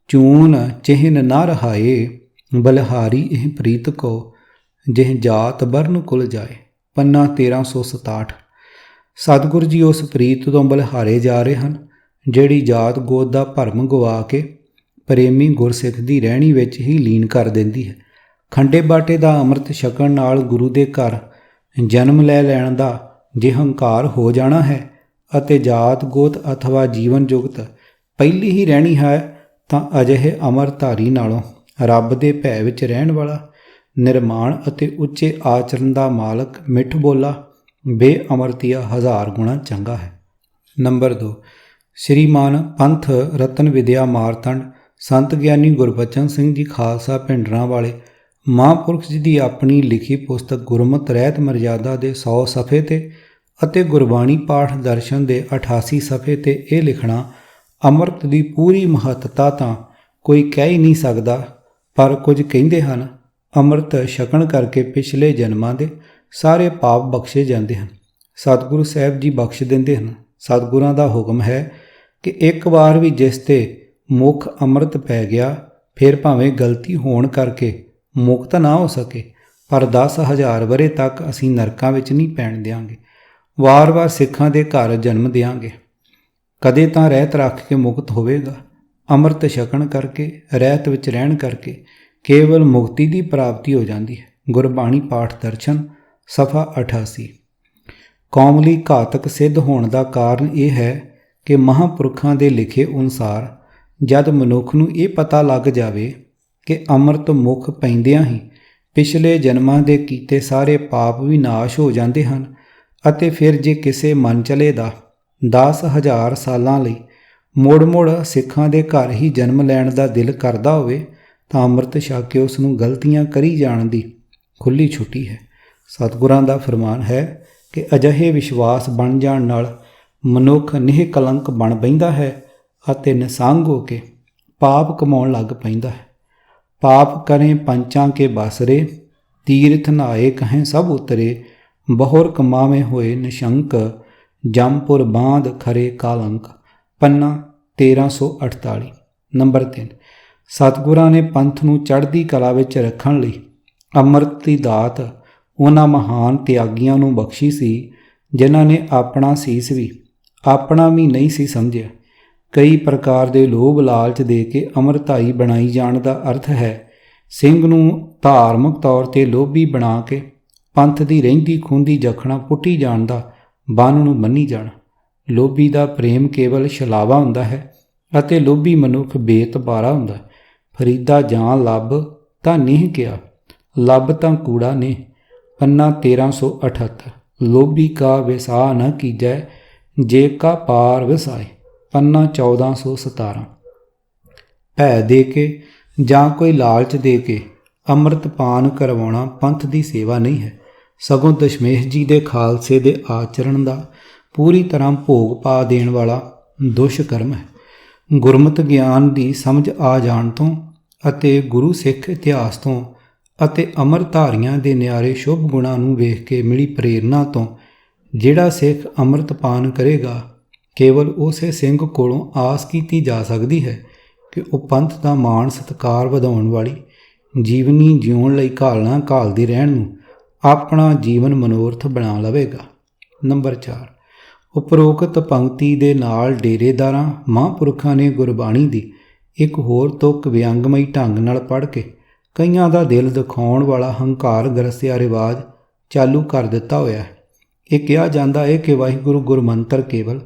[SPEAKER 1] ਚੂਨ ਚਿਹਨ ਨਾ ਰਹਾਏ। ਬਲਿਹਾਰੀ ਇਹ ਪ੍ਰੀਤ ਕੋ, ਜਿਹ ਜਾਤ ਬਰਨ ਕੁਲ ਜਾਏ। ਪੰਨਾ 1367। ਸਤਿਗੁਰ ਜੀ ਉਸ ਪ੍ਰੀਤ ਤੋਂ ਬਲਿਹਾਰੇ ਜਾ ਰਹੇ ਹਨ ਜਿਹੜੀ ਜਾਤ ਗੋਤ ਦਾ ਭਰਮ ਗਵਾ ਕੇ ਪ੍ਰੇਮੀ ਗੁਰਸਿੱਖ ਦੀ ਰਹਿਣੀ ਵਿੱਚ ਹੀ ਲੀਨ ਕਰ ਦਿੰਦੀ ਹੈ। ਖੰਡੇ ਬਾਟੇ ਦਾ ਅੰਮ੍ਰਿਤ ਛਕਣ ਨਾਲ ਗੁਰੂ ਦੇ ਘਰ ਜਨਮ ਲੈ ਲੈਣ ਦਾ ਜੇ ਹੰਕਾਰ ਹੋ ਜਾਣਾ ਹੈ ਅਤੇ ਜਾਤ ਗੋਤ ਅਥਵਾ ਜੀਵਨ ਜੁਗਤ ਪਹਿਲੀ ਹੀ ਰਹਿਣੀ ਹੈ ਤਾਂ ਅਜਿਹੇ ਅਮਰਧਾਰੀ ਨਾਲੋਂ ਰੱਬ ਦੇ ਭੈ ਵਿੱਚ ਰਹਿਣ ਵਾਲਾ, ਨਿਰਮਾਣ ਅਤੇ ਉੱਚੇ ਆਚਰਨ ਦਾ ਮਾਲਕ, ਮਿੱਠ ਬੋਲਾ, ਬੇਅਮਰਤੀਆ 1000 ਗੁਣਾ ਚੰਗਾ ਹੈ। ਨੰਬਰ 2। ਸ਼੍ਰੀਮਾਨ ਪੰਥ ਰਤਨ ਵਿਦਿਆ ਮਾਰਤੰਡ ਸੰਤ ਗਿਆਨੀ ਗੁਰਬਚਨ ਸਿੰਘ ਜੀ ਖਾਲਸਾ ਭਿੰਡਰਾਂ ਵਾਲੇ ਮਹਾਂਪੁਰਖ ਜੀ ਦੀ ਆਪਣੀ ਲਿਖੀ ਪੁਸਤਕ ਗੁਰਮਤਿ ਰਹਿਤ ਮਰਜ਼ਾਦਾ ਦੇ 100 ਸਫ਼ੇ 'ਤੇ ਅਤੇ ਗੁਰਬਾਣੀ ਪਾਠ ਦਰਸ਼ਨ ਦੇ 88 ਸਫ਼ੇ 'ਤੇ ਇਹ ਲਿਖਣਾ ਅੰਮ੍ਰਿਤ ਦੀ ਪੂਰੀ ਮਹੱਤਤਾ ਤਾਂ ਕੋਈ ਕਹਿ ਹੀ ਨਹੀਂ ਸਕਦਾ, ਪਰ ਕੁਝ ਕਹਿੰਦੇ ਹਨ ਅੰਮ੍ਰਿਤ ਛਕਣ ਕਰਕੇ ਪਿਛਲੇ ਜਨਮਾਂ ਦੇ ਸਾਰੇ ਪਾਪ ਬਖਸ਼ੇ ਜਾਂਦੇ ਹਨ। ਸਤਿਗੁਰੂ ਸਾਹਿਬ ਜੀ ਬਖਸ਼ ਦਿੰਦੇ ਹਨ। ਸਤਿਗੁਰਾਂ ਦਾ ਹੁਕਮ ਹੈ ਕਿ ਇੱਕ ਵਾਰ ਵੀ ਜਿਸ ਤੇ ਮੁਖ ਅੰਮ੍ਰਿਤ ਪੈ ਗਿਆ, ਫਿਰ ਭਾਵੇਂ ਗਲਤੀ ਹੋਣ ਕਰਕੇ ਮੁਕਤ ਨਾ ਹੋ ਸਕੇ, ਪਰ 10,000 ਵਰ੍ਹੇ ਤੱਕ ਅਸੀਂ ਨਰਕਾਂ ਵਿੱਚ ਨਹੀਂ ਪੈਣ ਦਿਆਂਗੇ। ਵਾਰ-ਵਾਰ ਸਿੱਖਾਂ ਦੇ ਘਰ ਜਨਮ ਦਿਆਂਗੇ। ਕਦੇ ਤਾਂ ਰਹਿਤ ਰੱਖ ਕੇ ਮੁਕਤ ਹੋਵੇਗਾ। ਅੰਮ੍ਰਿਤ ਛਕਣ ਕਰਕੇ, ਰਹਿਤ ਵਿੱਚ ਰਹਿਣ ਕਰਕੇ ਕੇਵਲ ਮੁਕਤੀ ਦੀ ਪ੍ਰਾਪਤੀ ਹੋ ਜਾਂਦੀ ਹੈ। ਗੁਰਬਾਣੀ ਪਾਠ ਦਰਸ਼ਨ ਸਫਾ 88। ਕੌਮ ਲਈ ਘਾਤਕ ਸਿੱਧ ਹੋਣ ਦਾ ਕਾਰਨ ਇਹ ਹੈ ਕਿ ਮਹਾਂਪੁਰਖਾਂ ਦੇ ਲਿਖੇ ਅਨੁਸਾਰ ਜਦ ਮਨੁੱਖ ਨੂੰ ਇਹ ਪਤਾ ਲੱਗ ਜਾਵੇ ਕਿ ਅੰਮ੍ਰਿਤ ਮੁਖ ਪੈਂਦਿਆਂ ਹੀ ਪਿਛਲੇ ਜਨਮਾਂ ਦੇ ਕੀਤੇ ਸਾਰੇ ਪਾਪ ਵੀ ਨਾਸ਼ ਹੋ ਜਾਂਦੇ ਹਨ, ਅਤੇ ਫਿਰ ਜੇ ਕਿਸੇ ਮਨਚਲੇ ਦਾ 10,000 ਸਾਲਾਂ ਲਈ ਮੁੜ-ਮੁੜ ਸਿੱਖਾਂ ਦੇ ਘਰ ਹੀ ਜਨਮ ਲੈਣ ਦਾ ਦਿਲ ਕਰਦਾ ਹੋਵੇ, ਤਾਂ ਅੰਮ੍ਰਿਤ ਛਕ ਕੇ ਉਸ ਨੂੰ ਗਲਤੀਆਂ ਕਰੀ ਜਾਣ ਦੀ ਖੁੱਲ੍ਹੀ ਛੁੱਟੀ ਹੈ। ਸਤਿਗੁਰਾਂ ਦਾ ਫਰਮਾਨ ਹੈ ਕਿ ਅਜਿਹੇ ਵਿਸ਼ਵਾਸ ਬਣ ਜਾਣ ਨਾਲ ਮਨੁੱਖ ਨਿਹਕਲੰਕ ਬਣ ਬੈਂਦਾ ਹੈ ਅਤੇ ਨਿਸੰਗ ਹੋ ਕੇ ਪਾਪ ਕਮਾਉਣ ਲੱਗ ਪੈਂਦਾ ਹੈ। ਪਾਪ ਕਰੇ ਪੰਚਾਂ ਕੇ ਬਾਸਰੇ, ਤੀਰਥ ਨਹਾਏ ਕਹੇਂ ਸਭ ਉਤਰੇ, ਬਹੁਰ ਕਮਾਵੇਂ ਹੋਏ ਨਿਸ਼ੰਕ, ਜੰਮਪੁਰ ਬਾਂਧ ਖਰੇ ਕਾਲੰਕ। ਪੰਨਾ 1348। ਨੰਬਰ 3, ਸਤਿਗੁਰਾਂ ਨੇ ਪੰਥ ਨੂੰ ਚੜ੍ਹਦੀ ਕਲਾ ਵਿੱਚ ਰੱਖਣ ਲਈ ਅੰਮ੍ਰਿਤ ਦੀ ਦਾਤ ਉਹਨਾਂ ਮਹਾਨ ਤਿਆਗੀਆਂ ਨੂੰ ਬਖਸ਼ੀ ਸੀ, ਜਿਨ੍ਹਾਂ ਨੇ ਆਪਣਾ ਸੀਸ ਵੀ ਆਪਣਾ ਵੀ ਨਹੀਂ ਸੀ ਸਮਝਿਆ। ਕਈ ਪ੍ਰਕਾਰ ਦੇ ਲੋਭ ਲਾਲਚ ਦੇ ਕੇ ਅੰਮ੍ਰਿਤਾਈ ਬਣਾਈ ਜਾਣ ਦਾ ਅਰਥ ਹੈ ਸਿੰਘ ਨੂੰ ਧਾਰਮਿਕ ਤੌਰ 'ਤੇ ਲੋਭੀ ਬਣਾ ਕੇ ਪੰਥ ਦੀ ਰਹਿੰਦੀ ਖੂੰਹਦੀ ਜਖਣਾ ਪੁੱਟੀ ਜਾਣ ਦਾ ਬੰਨ ਨੂੰ ਬੰਨ੍ਹੀ ਜਾਣਾ। ਲੋਭੀ ਦਾ ਪ੍ਰੇਮ ਕੇਵਲ ਛਲਾਵਾ ਹੁੰਦਾ ਹੈ ਅਤੇ ਲੋਭੀ ਮਨੁੱਖ ਬੇਤਬਾਰਾ ਹੁੰਦਾ ਹੈ। ਫਰੀਦਾ ਜਾਂ ਲੱਭ ਤਾਂ ਨਹੀਂ ਕਿਹਾ, ਲੱਭ ਤਾਂ ਕੂੜਾ ਨੇ। ਪੰਨਾ 1378। ਲੋਭੀ ਕਾ ਵਿਸਾਹ ਨ ਕੀਜੈ, ਜੇ ਕਾ ਪਾਰ ਵਿਸਾਏ। ਪੰਨਾ 1417। ਭੈ ਦੇ ਕੇ ਜਾਂ ਕੋਈ ਲਾਲਚ ਦੇ ਕੇ ਅੰਮ੍ਰਿਤ ਪਾਨ ਕਰਵਾਉਣਾ ਪੰਥ ਦੀ ਸੇਵਾ ਨਹੀਂ ਹੈ, ਸਗੋਂ ਦਸ਼ਮੇਸ਼ ਜੀ ਦੇ ਖਾਲਸੇ ਦੇ ਆਚਰਣ ਦਾ ਪੂਰੀ ਤਰ੍ਹਾਂ ਭੋਗ ਪਾ ਦੇਣ ਵਾਲਾ ਦੁਸ਼ਕਰਮ ਹੈ। ਗੁਰਮਤਿ ਗਿਆਨ ਦੀ ਸਮਝ ਆ ਜਾਣ ਤੋਂ ਅਤੇ ਗੁਰੂ ਸਿੱਖ ਇਤਿਹਾਸ ਤੋਂ ਅਤੇ ਅੰਮ੍ਰਿਤਧਾਰੀਆਂ ਦੇ ਨਿਆਰੇ ਸ਼ੁਭ ਗੁਣਾਂ ਨੂੰ ਵੇਖ ਕੇ ਮਿਲੀ ਪ੍ਰੇਰਨਾ ਤੋਂ ਜਿਹੜਾ ਸਿੱਖ ਅੰਮ੍ਰਿਤ ਪਾਨ ਕਰੇਗਾ, ਕੇਵਲ ਉਸੇ ਸਿੰਘ ਕੋਲੋਂ ਆਸ ਕੀਤੀ ਜਾ ਸਕਦੀ ਹੈ ਕਿ ਉਹ ਪੰਥ ਦਾ ਮਾਣ ਸਤਿਕਾਰ ਵਧਾਉਣ ਵਾਲੀ ਜੀਵਨੀ ਜਿਉਣ ਲਈ ਘਾਲਣਾ ਘਾਲਦੇ ਰਹਿਣ ਨੂੰ ਆਪਣਾ ਜੀਵਨ ਮਨੋਰਥ ਬਣਾ ਲਵੇਗਾ। ਨੰਬਰ 4, ਉਪਰੋਕਤ ਪੰਕਤੀ ਦੇ ਨਾਲ ਡੇਰੇਦਾਰਾਂ ਮਹਾਂਪੁਰਖਾਂ ਨੇ ਗੁਰਬਾਣੀ ਦੀ ਇੱਕ ਹੋਰ ਤੁਕ ਵਿਅੰਗਮਈ ਢੰਗ ਨਾਲ ਪੜ੍ਹ ਕੇ ਕਈਆਂ ਦਾ ਦਿਲ ਦਿਖਾਉਣ ਵਾਲਾ ਹੰਕਾਰ ਗਰਸਿਆ ਰਿਵਾਜ ਚਾਲੂ ਕਰ ਦਿੱਤਾ ਹੋਇਆ ਹੈ। ਇਹ ਕਿਹਾ ਜਾਂਦਾ ਹੈ ਕਿ ਵਾਹਿਗੁਰੂ ਗੁਰਮੰਤਰ ਕੇਵਲ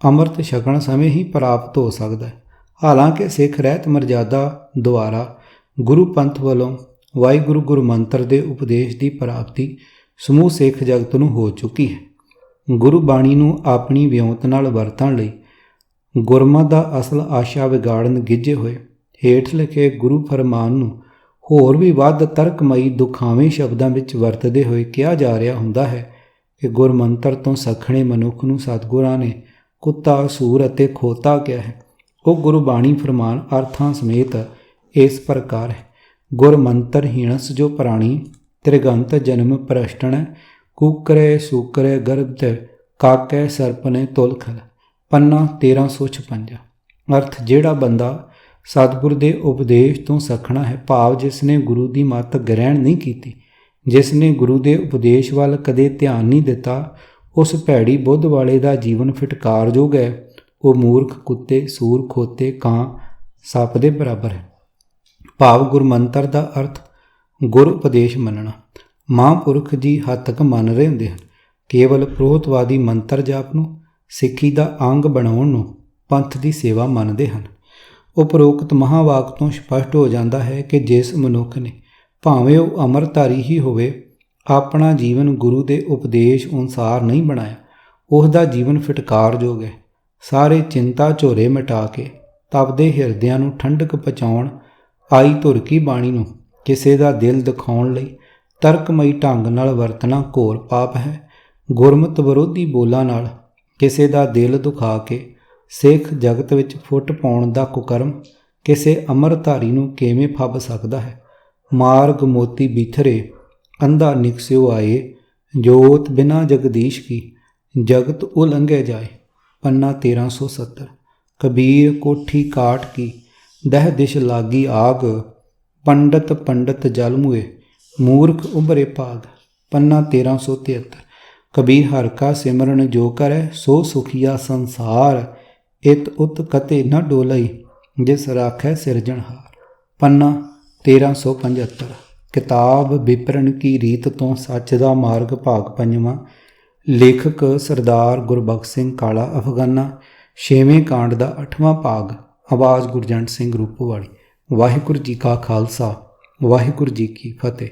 [SPEAKER 1] ਅੰਮ੍ਰਿਤ ਛਕਣ ਸਮੇਂ ਹੀ ਪ੍ਰਾਪਤ ਹੋ ਸਕਦਾ ਹੈ। ਹਾਲਾਂਕਿ ਸਿੱਖ ਰਹਿਤ ਮਰਜ਼ਾਦਾ ਦੁਆਰਾ ਗੁਰੂ ਪੰਥ ਵੱਲੋਂ ਵਾਹਿਗੁਰੂ ਗੁਰਮੰਤਰ ਦੇ ਉਪਦੇਸ਼ ਦੀ ਪ੍ਰਾਪਤੀ ਸਮੂਹ ਸਿੱਖ ਜਗਤ ਨੂੰ ਹੋ ਚੁੱਕੀ ਹੈ। ਗੁਰੂ ਬਾਣੀ ਨੂੰ ਆਪਣੀ ਵਿਉਂਤ ਨਾਲ ਵਰਤਣ ਲਈ ਗੁਰਮਤਿ ਦਾ ਅਸਲ ਆਸ਼ਾ ਵਿਗਾੜਨ ਗਿੱਝੇ ਹੋਏ ਹੇਠ ਲਿਖੇ ਗੁਰੂ ਫਰਮਾਨ ਨੂੰ ਹੋਰ ਵੀ ਵੱਧ ਤਰਕਮਈ ਦੁਖਾਵੇਂ ਸ਼ਬਦਾਂ ਵਿੱਚ ਵਰਤਦੇ ਹੋਏ ਕਿਹਾ ਜਾ ਰਿਹਾ ਹੁੰਦਾ ਹੈ ਕਿ ਗੁਰਮੰਤਰ ਤੋਂ ਸੱਖਣੇ ਮਨੁੱਖ ਨੂੰ ਸਤਿਗੁਰਾਂ ਨੇ ਕੁੱਤਾ, ਸੂਰ ਅਤੇ ਖੋਤਾ ਕਿਹਾ ਹੈ। ਉਹ ਗੁਰਬਾਣੀ ਫਰਮਾਨ ਅਰਥਾਂ ਸਮੇਤ ਇਸ ਪ੍ਰਕਾਰ ਹੈ। ਗੁਰਮੰਤਰ ਹੀਣਸ ਜੋ ਪ੍ਰਾਣੀ, ਤ੍ਰਿਗੰਤ ਜਨਮ ਪ੍ਰਸ਼ਟਣ, ਕੁਕਰੇ ਸੂਕਰੇ ਗਰਭ ਤੇ ਕਾਕੇ ਸਰਪਨੇ ਤੁਲਖਲ। ਪੰਨਾ 1356। ਅਰਥ ਜਿਹੜਾ ਬੰਦਾ ਸਤਿਗੁਰ ਦੇ ਉਪਦੇਸ਼ ਤੋਂ ਸੱਖਣਾ ਹੈ, ਭਾਵ ਜਿਸ ਨੇ ਗੁਰੂ ਦੀ ਮੱਤ ਗ੍ਰਹਿਣ ਨਹੀਂ ਕੀਤੀ, ਜਿਸ ਨੇ ਗੁਰੂ ਦੇ ਉਪਦੇਸ਼ ਵੱਲ ਕਦੇ ਧਿਆਨ ਨਹੀਂ ਦਿੱਤਾ, ਉਸ ਭੈੜੀ ਬੁੱਧ ਵਾਲੇ ਦਾ ਜੀਵਨ ਫਿਟਕਾਰਯੋਗ ਹੈ। ਉਹ ਮੂਰਖ, ਕੁੱਤੇ, ਸੂਰ, ਖੋਤੇ, ਕਾਂ, ਸੱਪ ਦੇ ਬਰਾਬਰ ਹੈ। ਭਾਵ ਗੁਰਮੰਤਰ ਦਾ ਅਰਥ ਗੁਰ ਉਪਦੇਸ਼ ਮੰਨਣਾ। ਮਹਾਂਪੁਰਖ ਜੀ ਹੱਦ ਤੱਕ ਮੰਨ ਰਹੇ ਹੁੰਦੇ ਹਨ। ਕੇਵਲ ਪ੍ਰੋਹਤਵਾਦੀ ਮੰਤਰ ਜਾਪ ਨੂੰ ਸਿੱਖੀ ਦਾ ਅੰਗ ਬਣਾਉਣ ਨੂੰ ਪੰਥ ਦੀ ਸੇਵਾ ਮੰਨਦੇ ਹਨ। ਉਪਰੋਕਤ ਮਹਾਂਵਾਕ ਤੋਂ ਸਪਸ਼ਟ ਹੋ ਜਾਂਦਾ ਹੈ ਕਿ ਜਿਸ ਮਨੁੱਖ ਨੇ, ਭਾਵੇਂ ਉਹ ਅੰਮ੍ਰਿਤਧਾਰੀ ਹੀ ਹੋਵੇ, ਆਪਣਾ ਜੀਵਨ ਗੁਰੂ ਦੇ ਉਪਦੇਸ਼ ਅਨੁਸਾਰ ਨਹੀਂ ਬਣਾਇਆ, ਉਸ ਦਾ ਜੀਵਨ ਫਿਟਕਾਰਯੋਗ ਹੈ। ਸਾਰੇ ਚਿੰਤਾ ਝੋਰੇ ਮਿਟਾ ਕੇ ਤਪਦੇ ਹਿਰਦਿਆਂ ਨੂੰ ਠੰਡਕ ਪਹੁੰਚਾਉਣ ਆਈ ਧੁਰ ਕੀ ਬਾਣੀ ਨੂੰ ਕਿਸੇ ਦਾ ਦਿਲ ਦਿਖਾਉਣ ਲਈ ਤਰਕਮਈ ਢੰਗ ਨਾਲ ਵਰਤਣਾ ਘੋਰ ਪਾਪ ਹੈ। ਗੁਰਮਤਿ ਵਿਰੋਧੀ ਬੋਲਾਂ ਨਾਲ ਕਿਸੇ ਦਾ ਦਿਲ ਦੁਖਾ ਕੇ ਸਿੱਖ ਜਗਤ ਵਿੱਚ ਫੁੱਟ ਪਾਉਣ ਦਾ ਕੁਕਰਮ ਕਿਸੇ ਅੰਮ੍ਰਿਤਧਾਰੀ ਨੂੰ ਕਿਵੇਂ ਫੱਬ ਸਕਦਾ ਹੈ। ਮਾਰਗ ਮੋਤੀ ਬਿਥਰੇ ਅੰਧਾ ਨਿਕਸਿਓ ਆਏ, ਜੋਤ ਬਿਨਾ ਜਗਦੀਸ਼ ਕੀ, जगत उलंघे जाए। पन्ना 1370। कबीर कोठी काट की दह दिश लागी आग, पंडित पंडित जल मुए मूर्ख उभरे भाग। पन्ना 1373। कबीर हर का सिमरन जो करे सो सुखिया संसार, इत उत कते न डोलई जिस राखै सिरजनहार। पन्ना 1375। किताब विपरण की रीत तो सच दा मार्ग भाग पंजवां। ਲੇਖਕ ਸਰਦਾਰ ਗੁਰਬਖਸ਼ ਸਿੰਘ ਕਾਲਾ ਅਫਗਾਨਾ। ਛੇਵੇਂ ਕਾਂਡ ਦਾ 8ਵਾਂ ਭਾਗ। ਆਵਾਜ਼ ਗੁਰਜੰਟ ਸਿੰਘ ਰੂਪੋਵਾਲੀ। ਵਾਹਿਗੁਰੂ ਜੀ ਕਾ ਖਾਲਸਾ, ਵਾਹਿਗੁਰੂ ਜੀ ਕੀ ਫਤਿਹ।